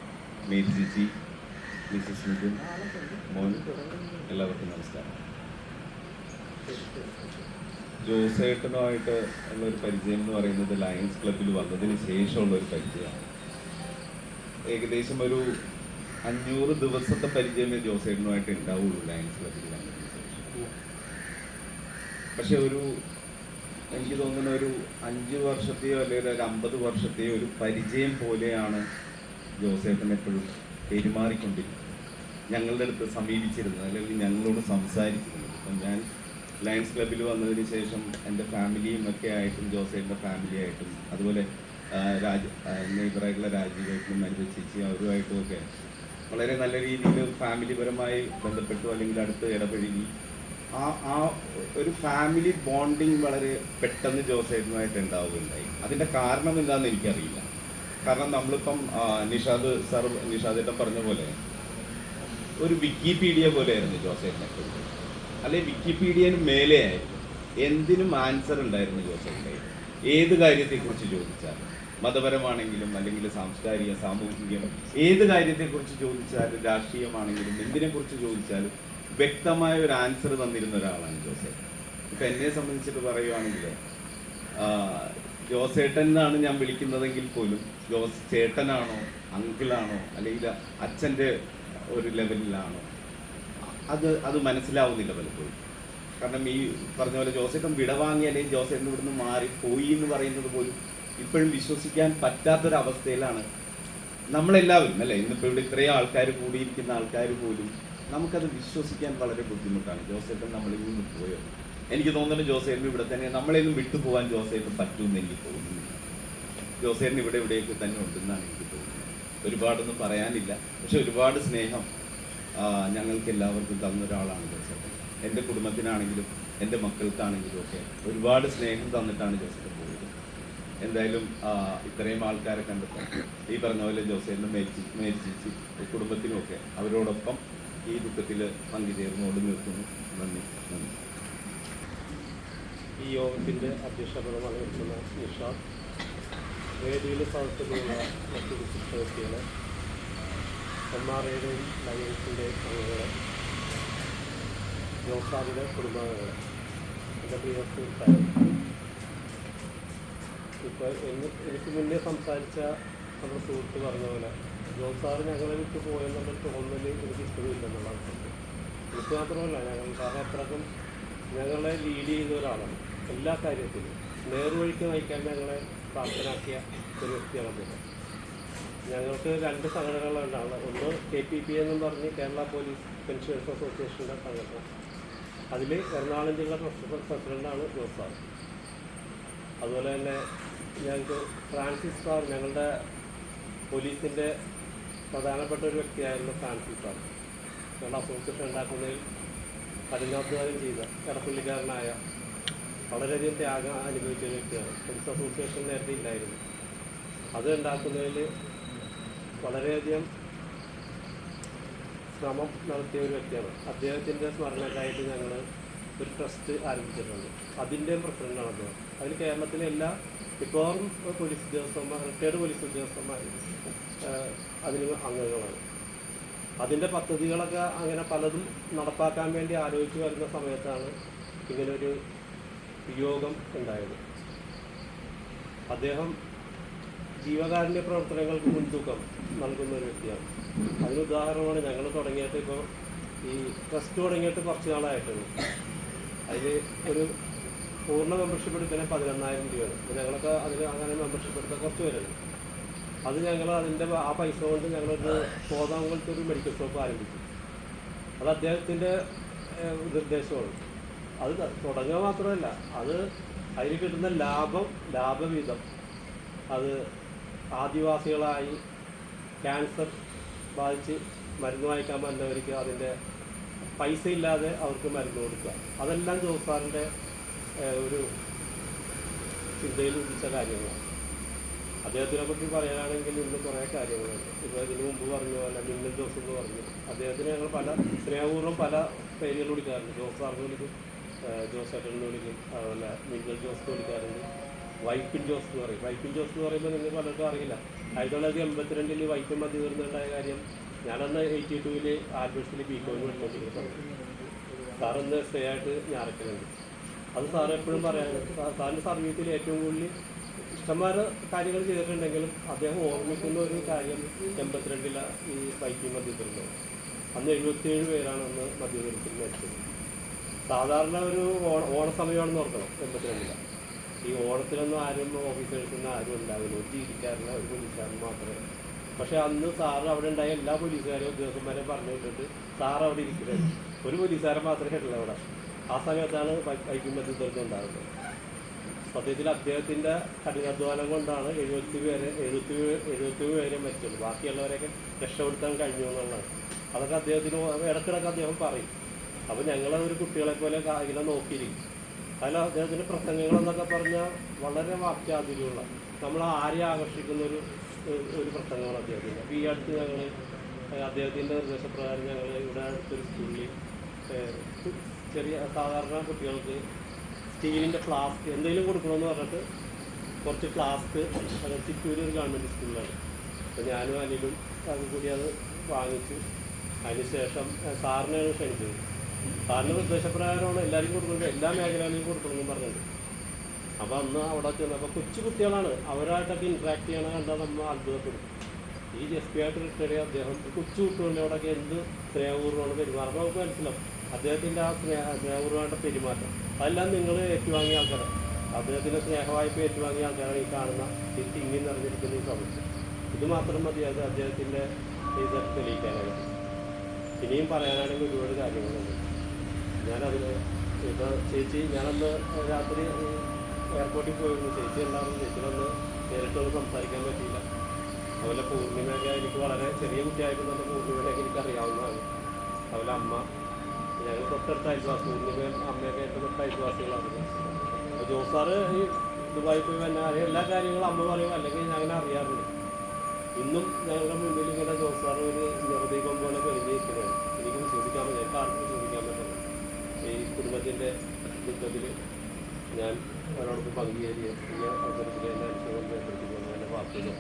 മേരി ചേച്ചി, മിസസ് നിതിൻ, മോൻ, എല്ലാവർക്കും നമസ്കാരം. ജോസേട്ടനുമായിട്ട് ഉള്ളൊരു പരിചയം എന്ന് പറയുന്നത് ലയൺസ് ക്ലബിൽ വന്നതിന് ശേഷമുള്ളൊരു പരിചയമാണ്. ഏകദേശം ഒരു 500 ദിവസത്തെ പരിചയമേ ജോസേട്ടനുമായിട്ട് ഉണ്ടാവുള്ളൂ ലയൺസ് ക്ലബിൽ വന്നതിന് ശേഷം. പക്ഷെ എനിക്ക് തോന്നുന്ന ഒരു 5 വർഷത്തെയോ അല്ലെങ്കിൽ ഒരു 50 വർഷത്തെയോ ഒരു പരിചയം പോലെയാണ് ജോസേട്ടൻ എപ്പോഴും പെരുമാറിക്കൊണ്ടിരുന്നത്, ഞങ്ങളുടെ അടുത്ത് സമീപിച്ചിരുന്നത്, അല്ലെങ്കിൽ ഞങ്ങളോട് സംസാരിച്ചിരുന്നത്. അപ്പം ഞാൻ ലയൺസ് ക്ലബിൽ വന്നതിന് ശേഷം എൻ്റെ ഫാമിലിയും ഒക്കെ ആയിട്ടും ജോസേട്ടൻ്റെ ഫാമിലി ആയിട്ടും അതുപോലെ നെയ്ബറായിട്ടുള്ള രാജീവായിട്ടും മരിത ചേച്ചി അവരുമായിട്ടും ഒക്കെ വളരെ നല്ല രീതിയിൽ ഫാമിലിപരമായി ബന്ധപ്പെട്ടു, അല്ലെങ്കിൽ അടുത്ത് ഇടപഴകി ആ ഒരു ഫാമിലി ബോണ്ടിങ് വളരെ പെട്ടെന്ന് ജോസേട്ടനുമായിട്ട് ഉണ്ടാവുകയുണ്ടായി. അതിൻ്റെ കാരണം എന്താണെന്ന് എനിക്കറിയില്ല. കാരണം നമ്മളിപ്പം നിഷാദേട്ടൻ പറഞ്ഞ പോലെ ഒരു വിക്കിപീഡിയ പോലെയായിരുന്നു ജോസേട്ടനെ, അല്ലെങ്കിൽ വിക്കിപീഡിയന് മേലെയായിരുന്നു. എന്തിനും ആൻസർ ഉണ്ടായിരുന്നു ജോസേട്ടൻ്റെ. ഏത് കാര്യത്തെക്കുറിച്ച് ചോദിച്ചാലും, മതപരമാണെങ്കിലും അല്ലെങ്കിൽ സാംസ്കാരിക സാമൂഹികം, ഏത് കാര്യത്തെക്കുറിച്ച് ചോദിച്ചാലും, രാഷ്ട്രീയമാണെങ്കിലും എന്തിനെക്കുറിച്ച് ചോദിച്ചാലും വ്യക്തമായ ഒരു ആൻസർ തന്നിരുന്ന ഒരാളാണ് ജോസേട്ടൻ. ഇപ്പം എന്നെ സംബന്ധിച്ചിട്ട് പറയുവാണെങ്കിൽ ജോസേട്ടൻ എന്നാണ് ഞാൻ വിളിക്കുന്നതെങ്കിൽ പോലും ചേട്ടനാണോ അങ്കിളാണോ അല്ലെങ്കിൽ അച്ഛൻ്റെ ഒരു ലെവലിലാണോ അത് മനസ്സിലാവുന്നില്ല പലപ്പോഴും. കാരണം ഈ പറഞ്ഞ പോലെ ജോസേട്ടൻ വിടവാങ്ങി അല്ലെങ്കിൽ ജോസേട്ടൻ ഇവിടുന്ന് മാറിപ്പോയി എന്ന് പറയുന്നത് പോലും ഇപ്പോഴും വിശ്വസിക്കാൻ പറ്റാത്തൊരവസ്ഥയിലാണ് നമ്മളെല്ലാവരും, അല്ലേ? ഇന്നിപ്പോൾ ഇവിടെ ഇത്രയും ആൾക്കാർ കൂടിയിരിക്കുന്ന ആൾക്കാർ പോലും നമുക്കത് വിശ്വസിക്കാൻ വളരെ ബുദ്ധിമുട്ടാണ്. ജോസേട്ടൻ നമ്മളിൽ നിന്ന് വിട്ടുപോയോ? എനിക്ക് തോന്നുന്നു ജോസേട്ടൻ ഇവിടെ തന്നെ നമ്മളിൽ നിന്ന് വിട്ടുപോകാൻ ജോസേട്ടൻ പറ്റുമെന്ന് എനിക്ക് തോന്നുന്നില്ല. ജോസേട്ടൻ ഇവിടെയൊക്കെ തന്നെ ഉണ്ടെന്നാണ് എനിക്ക് തോന്നുന്നത്. ഒരുപാടൊന്നും പറയാനില്ല, പക്ഷെ ഒരുപാട് സ്നേഹം ഞങ്ങൾക്ക് എല്ലാവർക്കും തന്ന ഒരാളാണ് ജോസേട്ടൻ. എൻ്റെ കുടുംബത്തിനാണെങ്കിലും എൻ്റെ മക്കൾക്കാണെങ്കിലും ഒക്കെ ഒരുപാട് സ്നേഹം തന്നിട്ടാണ് ജോസേട്ടൻ പോയത്. എന്തായാലും ഇത്രയും ആൾക്കാരെ കണ്ടപ്പോൾ ഈ പറഞ്ഞ പോലെ ജോസേട്ടനും മേരിച്ചേച്ചി കുടുംബത്തിനുമൊക്കെ അവരോടൊപ്പം ഈ ദുഃഖത്തിൽ പങ്കുചേർന്നുകൊണ്ട് നിർത്തുന്നു. നന്ദി. ഈ യോഗത്തിൻ്റെ അധ്യക്ഷപദം വഹിക്കുന്ന നിഷാദ്, വേദിയിൽ സദസ്സിലുള്ള മറ്റു വിശിഷ്ട വ്യക്തികളെ, MRAയുടെയും ലയൺസിൻ്റെയും അംഗങ്ങളെ, ജോസാറിൻ്റെ കുടുംബാംഗങ്ങളെ, എൻ്റെ പ്രിയ സുഹൃത്തായി, ഇപ്പോൾ എനിക്ക് മുന്നേ സംസാരിച്ച നമ്മുടെ സുഹൃത്ത് പറഞ്ഞ പോലെ ജോസാറ് ഞങ്ങളെ വിട്ട് പോയെന്നുള്ളൊരു തോന്നൽ എനിക്ക് ഇഷ്ടമില്ലെന്നുള്ളതാണ് സത്യം. എനിക്ക് മാത്രമല്ല, കാരണം അത്രക്കും ഞങ്ങളെ ലീഡ് ചെയ്ത ഒരാളാണ്. എല്ലാ കാര്യത്തിലും നേർവഴിക്ക് നയിക്കാൻ ഞങ്ങളെ പ്രാപ്തനാക്കിയ ഒരു വ്യക്തിയാണ് അദ്ദേഹം. ഞങ്ങൾക്ക് 2 സംഘടനകളുണ്ടാണ്. ഒന്ന് KPP എന്നും പറഞ്ഞ് കേരള പോലീസ് പെൻഷനേഴ്സ് അസോസിയേഷൻ്റെ സംഘടന. അതിൽ എറണാകുളം ജില്ലാ പ്രസിഡൻ്റാണ് ജോസാർ. അതുപോലെ തന്നെ ഞങ്ങൾക്ക് ഫ്രാൻസിസ് സാർ, ഞങ്ങളുടെ പോലീസിൻ്റെ പ്രധാനപ്പെട്ട ഒരു വ്യക്തിയായിരുന്നു ഫ്രാൻസിസ് സാർ. ഞങ്ങളുടെ അസോസിയേഷൻ ഉണ്ടാക്കുന്നതിൽ കഠിനാധ്വാനം ചെയ്ത എടപ്പള്ളിക്കാരനായ വളരെയധികം ത്യാഗം അനുഭവിച്ച ഒരു വ്യക്തിയാണ്. പോലീസ് അസോസിയേഷൻ നേരത്തെ ഇല്ലായിരുന്നു. അത് ഉണ്ടാക്കുന്നതിൽ വളരെയധികം ശ്രമം നടത്തിയ ഒരു വ്യക്തിയാണ്. അദ്ദേഹത്തിൻ്റെ സ്മരണക്കായിട്ട് ഞങ്ങൾ ഒരു ട്രസ്റ്റ് ആരംഭിച്ചിട്ടുണ്ട്. അതിൻ്റെ പ്രസിഡൻ്റാണ് അദ്ദേഹം. അതിൽ കേരളത്തിലെ എല്ലാ മിക്കവാറും പോലീസ് ഉദ്യോഗസ്ഥന്മാർ, റിട്ടയർഡ് പോലീസ് ഉദ്യോഗസ്ഥന്മാർ അതിന് അംഗങ്ങളാണ്. അതിൻ്റെ പദ്ധതികളൊക്കെ അങ്ങനെ പലതും നടപ്പാക്കാൻ വേണ്ടി ആലോചിച്ച് വരുന്ന സമയത്താണ് ഇങ്ങനൊരു യോഗം ഉണ്ടായത്. അദ്ദേഹം ജീവകാരുണ്യ പ്രവർത്തനങ്ങൾക്ക് മുൻതൂക്കം നൽകുന്ന ഒരു വ്യക്തിയാണ്. അതിന് ഉദാഹരണമാണ് ഞങ്ങൾ തുടങ്ങിയിട്ട് ഇപ്പോൾ ഈ ട്രസ്റ്റ് തുടങ്ങിയിട്ട് കുറച്ച് നാളായിട്ടുള്ളൂ. അതിൽ ഒരു പൂർണ്ണ മെമ്പർഷിപ്പ് എടുക്കാൻ 11,000 രൂപയാണ്. അപ്പോൾ ഞങ്ങളൊക്കെ അതിൽ അങ്ങനെ മെമ്പർഷിപ്പ് എടുത്താൽ കുറച്ച് പേരുണ്ട്. അത് ഞങ്ങൾ അതിൻ്റെ ആ പൈസ കൊണ്ട് ഞങ്ങളൊരു കോതാങ്കലത്തെ ഒരു മെഡിക്കൽ ഷോപ്പ് ആരംഭിച്ചു. അത് അദ്ദേഹത്തിൻ്റെ നിർദ്ദേശമാണ്. അത് തുടങ്ങുക മാത്രമല്ല, അത് അതിൽ കിട്ടുന്ന ലാഭവിഹിതം അത് ആദിവാസികളായി ക്യാൻസർ ബാധിച്ച് മരുന്ന് വാങ്ങിക്കാൻ വന്നവർക്ക് അതിൻ്റെ പൈസ ഇല്ലാതെ അവർക്ക് മരുന്ന് കൊടുക്കുക. അതെല്ലാം ജോസ് സാറിൻ്റെ ഒരു ചിന്തയിൽ ഉദിച്ച കാര്യങ്ങളാണ്. അദ്ദേഹത്തിനെ പറ്റി പറയാനാണെങ്കിൽ ഇന്ന് കുറേ കാര്യങ്ങളുണ്ട്. ഇപ്പോൾ ഇതിനു മുമ്പ് പറഞ്ഞ പോലെ മിന്നൽ ജോസ് എന്ന് പറഞ്ഞു. അദ്ദേഹത്തിന് ഞങ്ങൾ പല സ്നേഹപൂർവ്വം പല പേരുകൾ വിളിക്കാറുണ്ട്. ജോസ് സാറിന് വിളിക്കും, ജോസ് ചേട്ടനെന്ന് വിളിക്കും, അതുപോലെ മിന്നൽ ജോസ് എന്ന് വിളിക്കാറുണ്ട്. വൈപ്പിൻ ജോസ് എന്ന് പറയും. വൈപ്പിൻ ജോസ് എന്ന് പറയുമ്പോൾ നിങ്ങൾക്ക് പലർക്കും അറിയില്ല. 1982 വൈക്കം മതി തീർന്നുണ്ടായ കാര്യം. ഞാനന്ന് 82 ആൽബർട്സിൽ ബികോമിന് വിളിച്ചുകൊണ്ടിരിക്കുന്നത്. സാറന്ന് സ്റ്റേ ആയിട്ട് ഞാറക്കലുണ്ട്. അത് സാറ് എപ്പോഴും പറയാറുണ്ട്. സാറിൻ്റെ സർവീസിൽ ഏറ്റവും കൂടുതൽ ഇഷ്ടംമാരെ കാര്യങ്ങൾ ചെയ്തിട്ടുണ്ടെങ്കിലും അദ്ദേഹം ഓർമ്മിക്കുന്ന ഒരു കാര്യം 82 ഈ വൈക്കം മധ്യത്തിരുന്നത്. അന്ന് 77 പേരാണ് അന്ന് മധ്യത്തിൽ മരിച്ചത്. സാധാരണ ഒരു ഓണസമയമാണെന്ന് ഓർക്കണം. 82 ഈ ഓണത്തിലൊന്നും ആരും ഓഫീസേഴ്സൊന്നും ആരും ഉണ്ടാവില്ല. ഒരു ജീവിക്കാരല്ല, ഒരു പോലീസുകാരൻ മാത്രമേ. പക്ഷേ അന്ന് സാറ് അവിടെ ഉണ്ടായ എല്ലാ പോലീസുകാരും ഉദ്യോഗസ്ഥന്മാരെ പറഞ്ഞു വിട്ടിട്ട് സാറ് അവിടെ ഇരിക്കുന്നത്. ഒരു പോലീസുകാരൻ മാത്രമേ ഉള്ളൂ അവിടെ. ആ സമയത്താണ് വൈക്കം മധ്യത്തിൽ ഉണ്ടാകുന്നത്. സത്യത്തിൽ അദ്ദേഹത്തിൻ്റെ കഠിനാധ്വാനം കൊണ്ടാണ് 70 പേരെ മരിച്ചത്. ബാക്കിയുള്ളവരെയൊക്കെ രക്ഷപ്പെടുത്താൻ കഴിഞ്ഞു എന്നുള്ളതാണ്. അതൊക്കെ അദ്ദേഹത്തിന് ഇടക്കിടക്ക് അദ്ദേഹം പറയും. അപ്പോൾ ഞങ്ങളൊരു കുട്ടികളെ പോലെ ഇങ്ങനെ നോക്കിയിരിക്കും. അതിൽ അദ്ദേഹത്തിൻ്റെ പ്രസംഗങ്ങളെന്നൊക്കെ പറഞ്ഞാൽ വളരെ വാക്യാതിലുള്ള, നമ്മൾ ആരെ ആകർഷിക്കുന്ന ഒരു പ്രസംഗമാണ് അദ്ദേഹത്തിൻ്റെ. അപ്പോൾ ഈ അടുത്ത് ഞങ്ങൾ അദ്ദേഹത്തിൻ്റെ നിർദ്ദേശപ്രകാരം ഞങ്ങൾ ഇവിടെ അടുത്തൊരു സ്കൂളിൽ ചെറിയ സാധാരണ കുട്ടികൾക്ക് സ്റ്റീലിൻ്റെ ഫ്ലാസ്ക് എന്തെങ്കിലും കൊടുക്കണമെന്ന് പറഞ്ഞിട്ട് കുറച്ച് ഫ്ലാസ്ക് ചിറ്റൂർ ഒരു ഗവൺമെൻറ് സ്കൂളിലാണ്. അപ്പോൾ ഞാനും അനിലും അതും കൂടി അത് വാങ്ങിച്ചു. അതിനുശേഷം സാറിനെയാണ് ക്ഷണിച്ചത്. സാറിൻ്റെ നിർദ്ദേശപ്രകാരമാണ് എല്ലാവർക്കും കൊടുക്കുന്നത്, എല്ലാ മേഖലയിലും കൊടുക്കണമെന്നും പറഞ്ഞിട്ടുണ്ട്. അപ്പോൾ അന്ന് അവിടെ ചെന്നപ്പോൾ കൊച്ചു കുട്ടികളാണ്, അവരായിട്ടൊക്കെ ഇൻട്രാക്ട് ചെയ്യണ കണ്ടാൽ നമ്മൾ അത്ഭുതപ്പെടും. ഈ SP ആയിട്ട് റിട്ടയർ ചെയ്ത അദ്ദേഹം കൊച്ചു കുട്ടികളോടൊക്കെ എന്ത് സ്നേഹപൂർവ്വമാണ് പെരുമാറുന്നത് നമുക്ക് മനസ്സിലാവും. അദ്ദേഹത്തിൻ്റെ ആ സ്നേഹപൂർവ്വമായിട്ട് പെരുമാറ്റം അതെല്ലാം നിങ്ങൾ ഏറ്റുവാങ്ങിയ ആൾക്കാരാണ്. അദ്ദേഹത്തിൻ്റെ സ്നേഹവായ്പ ഏറ്റുവാങ്ങിയ ആൾക്കാരാണ് ഈ കാണുന്ന ഈ തിങ്ങി നിറഞ്ഞിരിക്കുന്ന ഈ സമയത്ത്. ഇത് മാത്രം മതി അത് അദ്ദേഹത്തിൻ്റെ ഇത് തെളിയിക്കാനായിട്ട്. ഇനിയും പറയാനാണെങ്കിൽ ഒരുപാട് കാര്യങ്ങളുണ്ട്. ഞാനതിന് ഇപ്പോൾ ചേച്ചി ഞാനന്ന് രാത്രി എയർപോർട്ടിൽ പോയിരുന്നു. ചേച്ചി ഉണ്ടായിരുന്നു. ചേച്ചിയിലൊന്ന് നേരിട്ടൊന്ന് സംസാരിക്കാൻ പറ്റിയില്ല. അതുപോലെ പൂർണ്ണിമയൊക്കെ എനിക്ക് വളരെ ചെറിയ കുട്ടിയായപ്പോൾ തന്നെ പൂർണ്ണിമയൊക്കെ എനിക്ക് അറിയാവുന്നതാണ്. അതുപോലെ അമ്മ, ഞങ്ങൾ തൊട്ടടുത്ത അയൽവാസി, പൂർണ്ണിമയും അമ്മയൊക്കെ ആയിട്ട് തൊട്ട അയൽവാസികളാണ്. അപ്പോൾ ജോസ് സാറ് ഈ ദുബായി പോയി വന്ന എല്ലാ കാര്യങ്ങളും അമ്മ പറയും, അല്ലെങ്കിൽ ഞാൻ അങ്ങനെ അറിയാറുണ്ട്. ഇന്നും ഞങ്ങളുടെ മുന്നിൽ ഇങ്ങനെ ജോസ് സാറ് ഒരു നിർദ്ദീപം പോലെ തെളിഞ്ഞിരിക്കുകയാണ്. എനിക്ക് വിശ്വസിക്കാൻ പറ്റില്ല, എനിക്ക് ആർക്കും വിശ്വസിക്കാൻ പറ്റില്ല. ഈ കുടുംബത്തിൻ്റെ ദുഃഖത്തിൽ ഞാൻ അവരോടൊപ്പം പങ്കുചേരുക ഈ അവസരത്തിൽ എൻ്റെ അനുഭവം ഏർപ്പെടുത്തിക്കൊണ്ട് എൻ്റെ വാർത്തകൾ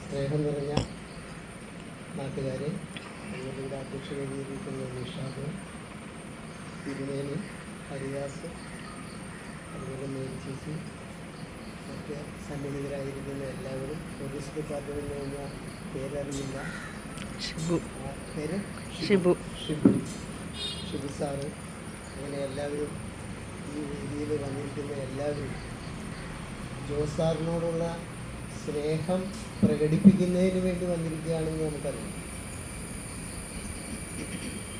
സ്നേഹം നിറഞ്ഞ നാട്ടുകാരെ, ഞങ്ങളുടെ അധ്യക്ഷ വേദിയിരിക്കുന്ന നിഷാദ്, തിരുമേനി, ഹരിദാസ്, അതുപോലെ മേരിച്ചേച്ചി, മറ്റ് സന്നിഹിതരായിരിക്കുന്ന എല്ലാവരും, പോലീസ് ഡിപ്പാർട്ട്മെൻറ്റിൽ നിന്ന് പേരറിയില്ല, പേര് ഷിബു സാറ്, അങ്ങനെ എല്ലാവരും ഈ വേദിയിൽ വന്നിരിക്കുന്ന എല്ലാവരും ജോസ് സാറിനോടുള്ള സ്നേഹം പ്രകടിപ്പിക്കുന്നതിന് വേണ്ടി വന്നിരിക്കുകയാണെന്ന് നമുക്കറിയാം.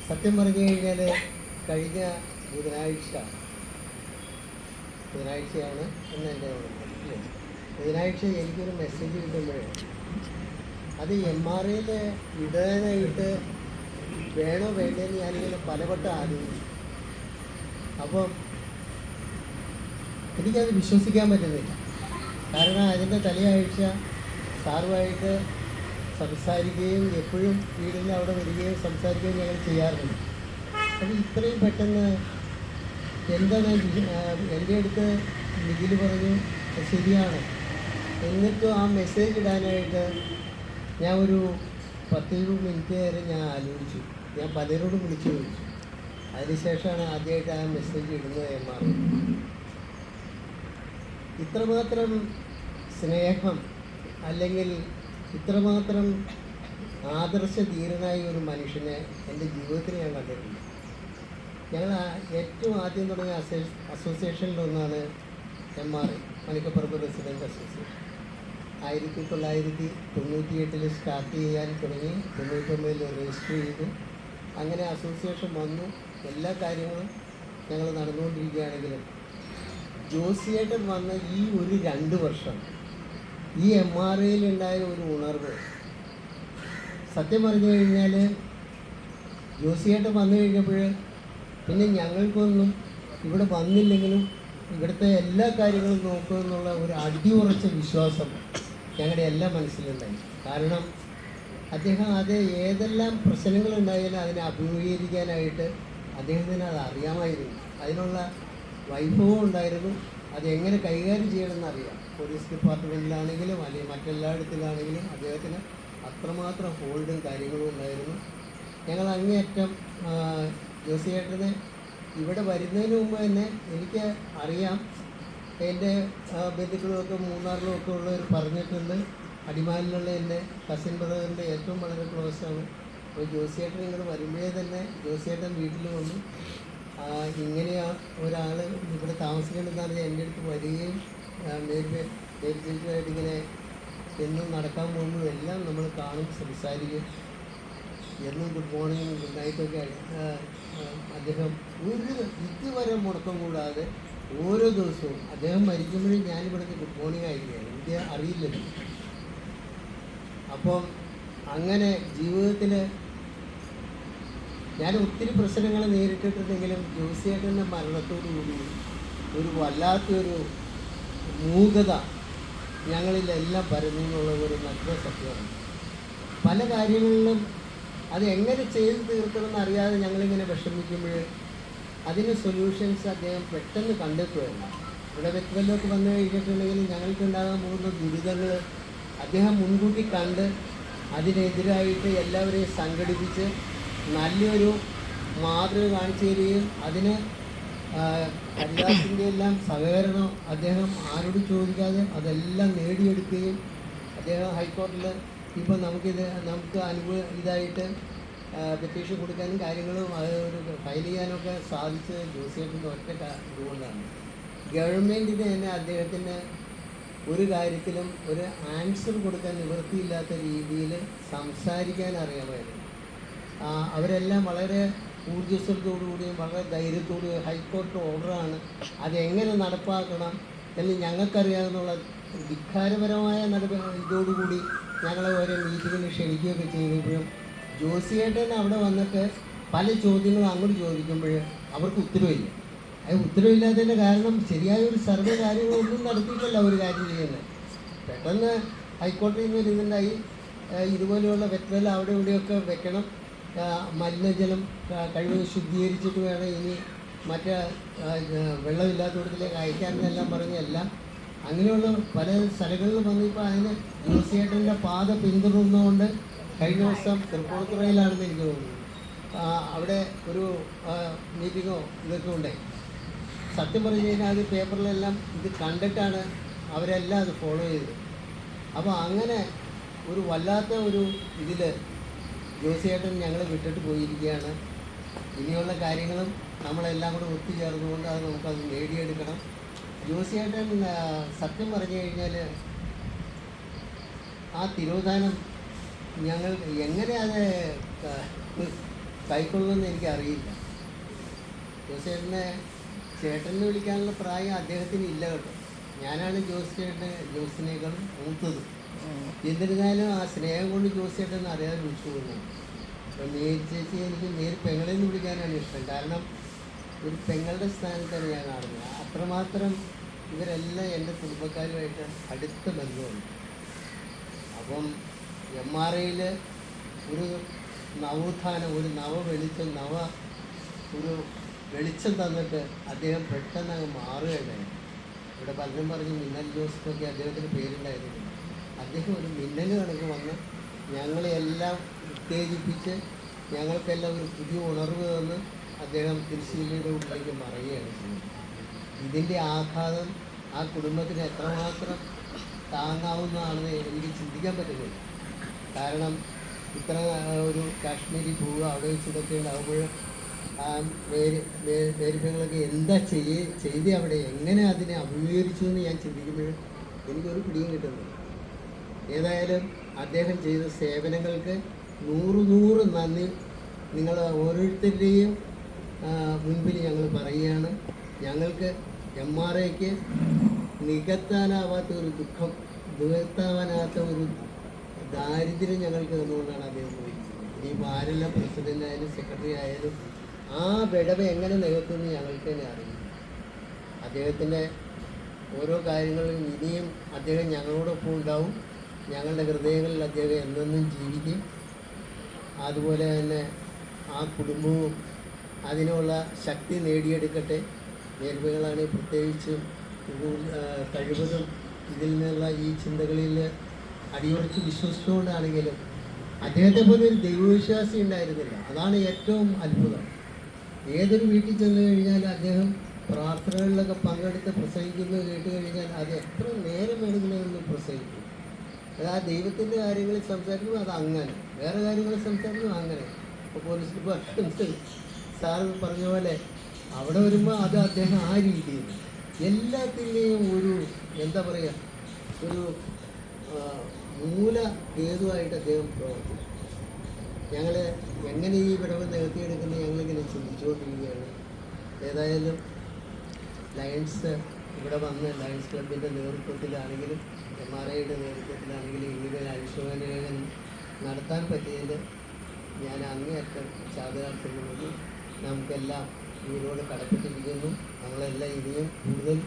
സത്യം പറഞ്ഞു കഴിഞ്ഞാൽ കഴിഞ്ഞ ബുധനാഴ്ചയാണ് എന്ന് എൻ്റെ ഓർമ്മ. ബുധനാഴ്ച എനിക്കൊരു മെസ്സേജ് കിട്ടുമ്പോഴേ അത് MRAയിൽ ഇടാനായിട്ട് വേണോ വേണ്ടതെന്ന് ഞാനിങ്ങനെ പലവട്ടം ആലോചിച്ചു. അപ്പം എനിക്കത് വിശ്വസിക്കാൻ പറ്റുന്നില്ല. കാരണം അതിൻ്റെ തലയാഴ്ച സാറുമായിട്ട് സംസാരിക്കുകയും എപ്പോഴും വീടിൻ്റെ അവിടെ വരികയും സംസാരിക്കുകയും ഞങ്ങൾ ചെയ്യാറുണ്ട്. അത് ഇത്രയും പെട്ടെന്ന് എന്താണ് എൻ്റെ അടുത്ത് നിഖിൽ പറഞ്ഞു ശരിയാണ്, എന്നിട്ടും ആ മെസ്സേജ് ഇടാനായിട്ട് ഞാൻ ഒരു 10 മിനിറ്റ് വരെ ഞാൻ ആലോചിച്ചു. ഞാൻ പലരോടും വിളിച്ചു ചോദിച്ചു. അതിനുശേഷമാണ് ആദ്യമായിട്ട് ആ മെസ്സേജ് ഇടുന്നത് MRA. ഇത്രമാത്രം സ്നേഹം അല്ലെങ്കിൽ ഇത്രമാത്രം ആദർശ ധീരനായ ഒരു മനുഷ്യനെ എൻ്റെ ജീവിതത്തിൽ ഞാൻ കണ്ടിട്ടില്ല. ഞങ്ങൾ ഏറ്റവും ആദ്യം തുടങ്ങിയ അസോസിയേഷനിലൊന്നാണ് MRA, മണിക്കപ്പുറത്ത് റെസിഡൻസ് അസോസിയേഷൻ. 1998 സ്റ്റാർട്ട് ചെയ്യാൻ തുടങ്ങി, 99 രജിസ്റ്റർ ചെയ്തു. അങ്ങനെ അസോസിയേഷൻ വന്നു. എല്ലാ കാര്യങ്ങളും ഞങ്ങൾ നടന്നുകൊണ്ടിരിക്കുകയാണെങ്കിലും ജോസിയേട്ടൻ വന്ന ഈ ഒരു 2 വർഷം ഈ MRAയിൽ ഉണ്ടായ ഒരു ഉണർവ്, സത്യം പറഞ്ഞു കഴിഞ്ഞാൽ ജോസിയേട്ടൻ വന്നു കഴിഞ്ഞപ്പോൾ പിന്നെ ഞങ്ങൾക്കൊന്നും ഇവിടെ വന്നില്ലെങ്കിലും ഇവിടുത്തെ എല്ലാ കാര്യങ്ങളും നോക്കുമെന്നുള്ള ഒരു അടിയുറച്ച വിശ്വാസം ഞങ്ങളുടെ എല്ലാ മനസ്സിലുണ്ടായി. കാരണം അദ്ദേഹം അത് ഏതെല്ലാം പ്രശ്നങ്ങളുണ്ടായാലും അതിനെ അഭിമുഖീകരിക്കാനായിട്ട് അദ്ദേഹത്തിന് അത് അറിയാമായിരുന്നു. അതിനുള്ള വൈഭവം ഉണ്ടായിരുന്നു. അതെങ്ങനെ കൈകാര്യം ചെയ്യണമെന്ന് അറിയാം. പോലീസ് ഡിപ്പാർട്ട്മെൻറ്റിലാണെങ്കിലും അല്ലെങ്കിൽ മറ്റെല്ലായിടത്തിലാണെങ്കിലും അദ്ദേഹത്തിന് അത്രമാത്രം ഹോൾഡും കാര്യങ്ങളും ഉണ്ടായിരുന്നു. ഞങ്ങൾ അങ്ങേയറ്റം ജോസിയേട്ടനെ ഇവിടെ വരുന്നതിന് മുമ്പ് തന്നെ എനിക്ക് അറിയാം. എൻ്റെ ബന്ധുക്കളുമൊക്കെ മൂന്നാറിലുമൊക്കെ ഉള്ളവർ പറഞ്ഞിട്ടുണ്ട്. അടിമാലിലുള്ള എൻ്റെ കസിൻ ബ്രദറിൻ്റെ ഏറ്റവും വളരെ ക്ലോസാണ്. അപ്പോൾ ജോസിയേട്ടൻ ഇങ്ങനെ വരുമ്പോഴേ തന്നെ ജോസിയേട്ടൻ വീട്ടിൽ വന്നു. ഇങ്ങനെയാ ഒരാൾ ഇവിടെ താമസിക്കേണ്ടതെന്നാണ് എൻ്റെ അടുത്ത് വരികയും നേരിട്ടായിട്ട് ഇങ്ങനെ എന്നും നടക്കാൻ പോകുമ്പോഴും എല്ലാം നമ്മൾ കാണും, സംസാരിക്കും. എന്നും ഗുഡ് മോർണിംഗ് ഗുഡ് നൈറ്റൊക്കെ അദ്ദേഹം ഇതുവരെ മുടക്കം കൂടാതെ ഓരോ ദിവസവും അദ്ദേഹം മരിക്കുമ്പോഴും ഞാനിവിടുത്തെ ഗുഡ് മോർണിംഗ് ആയിരിക്കുകയാണ്. എനിക്ക് അറിയില്ലല്ലോ. അപ്പം അങ്ങനെ ജീവിതത്തിൽ ഞാൻ ഒത്തിരി പ്രശ്നങ്ങൾ നേരിട്ടിട്ടുണ്ടെങ്കിലും ജോസിയേട്ടൻ്റെ മരണത്തോടുകൂടി ഒരു വല്ലാത്തൊരു മൂകത ഞങ്ങളിലെല്ലാം പരന്നു എന്നുള്ള ഒരു നല്ല സത്യമാണ്. പല കാര്യങ്ങളിലും അത് എങ്ങനെ ചെയ്ത് തീർക്കണമെന്ന് അറിയാതെ ഞങ്ങളിങ്ങനെ വിഷമിക്കുമ്പോൾ അതിന് സൊല്യൂഷൻസ് അദ്ദേഹം പെട്ടെന്ന് കണ്ടെത്തുകയല്ല. ഇവിടെ വ്യക്തികളിലൊക്കെ വന്നു കഴിഞ്ഞിട്ടുണ്ടെങ്കിൽ ഞങ്ങൾക്കുണ്ടാകാൻ പോകുന്ന ദുരിതങ്ങൾ അദ്ദേഹം മുൻകൂട്ടി കണ്ട് അതിനെതിരായിട്ട് എല്ലാവരെയും സംഘടിപ്പിച്ച് നല്ലൊരു മാതൃക കാണിച്ചു തരികയും അതിന് എല്ലാത്തിൻ്റെ എല്ലാം സഹകരണം അദ്ദേഹം ആരോട് ചോദിക്കാതെ അതെല്ലാം നേടിയെടുക്കുകയും അദ്ദേഹം ഹൈക്കോടതിയിൽ ഇപ്പോൾ നമുക്ക് ഇതായിട്ട് പെറ്റീഷൻ കൊടുക്കാനും കാര്യങ്ങളും അത് ഒരു ഫയൽ ചെയ്യാനൊക്കെ സാധിച്ചത് ജോസിയേട്ടൻ്റെ ഒറ്റ ഇതുകൊണ്ടാണ്. ഗവൺമെൻറ്റിന് തന്നെ അദ്ദേഹത്തിന് ഒരു കാര്യത്തിലും ഒരു ആൻസർ കൊടുക്കാൻ നിവൃത്തിയില്ലാത്ത രീതിയിൽ സംസാരിക്കാൻ അറിയാമായിരുന്നു. അവരെല്ലാം വളരെ ഊർജ്ജസ്വലത്തോടുകൂടിയും വളരെ ധൈര്യത്തോടുകൂടിയും ഹൈക്കോടതി ഓർഡറാണ് അതെങ്ങനെ നടപ്പാക്കണം എന്ന് ഞങ്ങൾക്കറിയാമെന്നുള്ള ധിക്കാരപരമായ ഇതോടുകൂടി ഞങ്ങളെ ഓരോ മീറ്റിങ്ങിന് ക്ഷണിക്കുകയൊക്കെ ചെയ്തപ്പോഴും ജോസിയേട്ടൻ അവിടെ വന്നിട്ട് പല ചോദ്യങ്ങളും അങ്ങോട്ട് ചോദിക്കുമ്പോൾ അവർക്ക് ഉത്തരവില്ല. അത് ഉത്തരവില്ലാത്തതിൻ്റെ കാരണം ശരിയായ ഒരു സർവേ കാര്യങ്ങളൊന്നും നടത്തിയിട്ടല്ല ഒരു കാര്യം ചെയ്യുന്നത്. പെട്ടെന്ന് ഹൈക്കോടതിയിൽ നിന്ന് ഇതുണ്ടായി ഇതുപോലെയുള്ള വെറ്റൽ അവിടെ ഇവിടെയൊക്കെ വെക്കണം, മലിനജലം കഴിവ് ശുദ്ധീകരിച്ചിട്ട് വേണം ഇനി മറ്റേ വെള്ളമില്ലാത്തടത്തിലേക്ക് അയക്കാമെന്നെല്ലാം പറഞ്ഞെല്ലാം അങ്ങനെയുള്ള പല സ്ഥലങ്ങളിലും വന്നിപ്പോൾ അതിന് ജോസിയേട്ടൻ്റെ പാത പിന്തുടർന്നുകൊണ്ട് കഴിഞ്ഞ ദിവസം തൃപ്പൂണിത്തുറയിലാണെന്ന് എനിക്ക് തോന്നുന്നു അവിടെ ഒരു മീറ്റിങ്ങോ ഇതൊക്കെ ഉണ്ടായി. സത്യം പറഞ്ഞു കഴിഞ്ഞാൽ അത് പേപ്പറിലെല്ലാം ഇത് കണ്ടിട്ടാണ് അവരെല്ലാം അത് ഫോളോ ചെയ്തത്. അപ്പോൾ അങ്ങനെ ഒരു വല്ലാത്ത ഒരു ഇതിൽ ജോസിയേട്ടൻ ഞങ്ങൾ വിട്ടിട്ട് പോയിരിക്കുകയാണ്. ഇനിയുള്ള കാര്യങ്ങളും നമ്മളെല്ലാം കൂടെ ഒത്തുചേർന്നുകൊണ്ട് അത് നമുക്കത് നേടിയെടുക്കണം. ജോസിയേട്ടൻ സത്യം പറഞ്ഞു കഴിഞ്ഞാൽ ആ തിരോധാനം ഞങ്ങൾ എങ്ങനെ അത് കൈക്കൊള്ളുമെന്ന് എനിക്കറിയില്ല. ജോസിയേട്ടനെ ചേട്ടനെ വിളിക്കാനുള്ള പ്രായം അദ്ദേഹത്തിന് ഇല്ല കേട്ടോ. ഞാനാണ് ജോസിനേക്കാളും മൂത്തത്. എന്നിരുന്നാലും ആ സ്നേഹം കൊണ്ട് ജോസിയേട്ടൻ അറിയാതെ വിളിച്ചു പോകുന്നത്. അപ്പം നേരി ചേച്ചി എനിക്ക് നേരി പെങ്ങളെ നിന്ന് വിളിക്കാനാണ് ഇഷ്ടം. കാരണം ഒരു പെങ്ങളുടെ സ്ഥാനത്താണ് ഞാൻ കാണുന്നത്. അത്രമാത്രം ഇവരെല്ലാം എൻ്റെ കുടുംബക്കാരുമായിട്ട് അടുത്ത ബന്ധമുണ്ട്. അപ്പം MRAയിൽ ഒരു നവോത്ഥാനം, ഒരു ഒരു വെളിച്ചം തന്നിട്ട് അദ്ദേഹം പെട്ടെന്ന് അങ്ങ് മാറുകയുണ്ടായി. ഇവിടെ പലരും പറഞ്ഞ് മിന്നൽ ജോസഫൊക്കെ അദ്ദേഹത്തിന് പേരുണ്ടായിരുന്നു. അദ്ദേഹം ഒരു മിന്നൽ കണക്ക് വന്ന് ഞങ്ങളെല്ലാം ഉത്തേജിപ്പിച്ച് ഞങ്ങൾക്കെല്ലാം ഒരു പുതിയ ഉണർവ് തന്ന് അദ്ദേഹം തിരുശീലയുടെ ഉള്ളിലേക്ക് മറയുകയാണ് ചെയ്യുന്നത്. ഇതിൻ്റെ ആഘാതം ആ കുടുംബത്തിന് എത്രമാത്രം താങ്ങാവുന്നതാണെന്ന് എനിക്ക് ചിന്തിക്കാൻ പറ്റുന്നില്ല. കാരണം ഇത്ര ഒരു കാശ്മീരി പോവുക അവിടെ വെച്ച് ഇതൊക്കെ ഉണ്ടാകുമ്പോൾ ആ പേരിപ്പങ്ങളൊക്കെ എന്താ ചെയ്ത് അവിടെ എങ്ങനെ അതിനെ അഭിമുഖീകരിച്ചു എന്ന് ഞാൻ ചിന്തിക്കുമ്പോൾ എനിക്കൊരു പിടിയും കിട്ടുന്നില്ല. ഏതായാലും അദ്ദേഹം ചെയ്ത സേവനങ്ങൾക്ക് 100 നന്ദി നിങ്ങൾ ഓരോരുത്തരുടെയും മുൻപിൽ ഞങ്ങൾ പറയുകയാണ്. ഞങ്ങൾക്ക് MRAയ്ക്ക് നികത്താനാവാത്ത ഒരു ദുഃഖം, നികത്താവാനാത്ത ഒരു ദാരിദ്ര്യം ഞങ്ങൾക്ക് തന്നുകൊണ്ടാണ് അദ്ദേഹം പോയിരിക്കുന്നത്. ഇനിയിപ്പോൾ ആരെല്ലാം പ്രസിഡൻ്റ് ആയാലും സെക്രട്ടറി ആയാലും ആ വിടവ് എങ്ങനെ നികത്തുമെന്ന് ഞങ്ങൾക്ക് തന്നെ അറിയും. അദ്ദേഹത്തിൻ്റെ ഓരോ കാര്യങ്ങളും ഇനിയും അദ്ദേഹം ഞങ്ങളോടൊപ്പം ഉണ്ടാവും. ഞങ്ങളുടെ ഹൃദയങ്ങളിൽ അദ്ദേഹം എന്നെന്നും ജീവിക്കും. അതുപോലെ തന്നെ ആ കുടുംബവും അതിനുള്ള ശക്തി നേടിയെടുക്കട്ടെ. നേർവകളാണ് പ്രത്യേകിച്ചും കഴിവതും ഇതിൽ നിന്നുള്ള ഈ ചിന്തകളിൽ അടിയുറച്ച് വിശ്വസിച്ചുകൊണ്ടാണെങ്കിലും അദ്ദേഹത്തെ പോലെ ഒരു ദൈവവിശ്വാസി ഉണ്ടായിരുന്നില്ല. അതാണ് ഏറ്റവും അത്ഭുതം. ഏതൊരു വീട്ടിൽ ചെന്ന് കഴിഞ്ഞാൽ അദ്ദേഹം പ്രാർത്ഥനകളിലൊക്കെ പങ്കെടുത്ത് പ്രസംഗിക്കുന്നത് കേട്ട് കഴിഞ്ഞാൽ അത് എത്ര നേരം വേണമെങ്കിലും ഒന്ന് പ്രസംഗിക്കും. അത് ആ ദൈവത്തിൻ്റെ കാര്യങ്ങളിൽ സംസാരിക്കുമ്പോൾ അത് അങ്ങനെ, വേറെ കാര്യങ്ങളിൽ സംസാരിക്കുമ്പോൾ അങ്ങനെ. ഇപ്പോൾ പോലീസ് ഡിപ്പാർട്ട്മെൻറ്റ് സാറ് പറഞ്ഞ പോലെ അവിടെ വരുമ്പോൾ അത് അദ്ദേഹം ആ രീതിയിൽ എല്ലാത്തിൻ്റെയും ഒരു എന്താ പറയുക, ഒരു മൂല ഹേതുവായിട്ട് അദ്ദേഹം പ്രവർത്തിക്കും. ഞങ്ങൾ എങ്ങനെ ഈ വിടവ് നികത്തിയെടുക്കുന്നത് ഞങ്ങളിങ്ങനെ ചിന്തിച്ചുകൊണ്ടിരിക്കുകയാണ്. ഏതായാലും ലയൺസ് ഇവിടെ വന്ന് ലയൺസ് ക്ലബിൻ്റെ നേതൃത്വത്തിലാണെങ്കിലും MRAയുടെ നേതൃത്വത്തിലാണെങ്കിലും ഇങ്ങനെ അനുശോചനം നടത്താൻ പറ്റിയതിൽ ഞാൻ അങ്ങേയറ്റം ചാതകാർത്തുന്നത്. നമുക്കെല്ലാം ഇവരോട് കടപ്പെട്ടിരിക്കുന്നു. നമ്മളെല്ലാം ഇനിയും കൂടുതൽ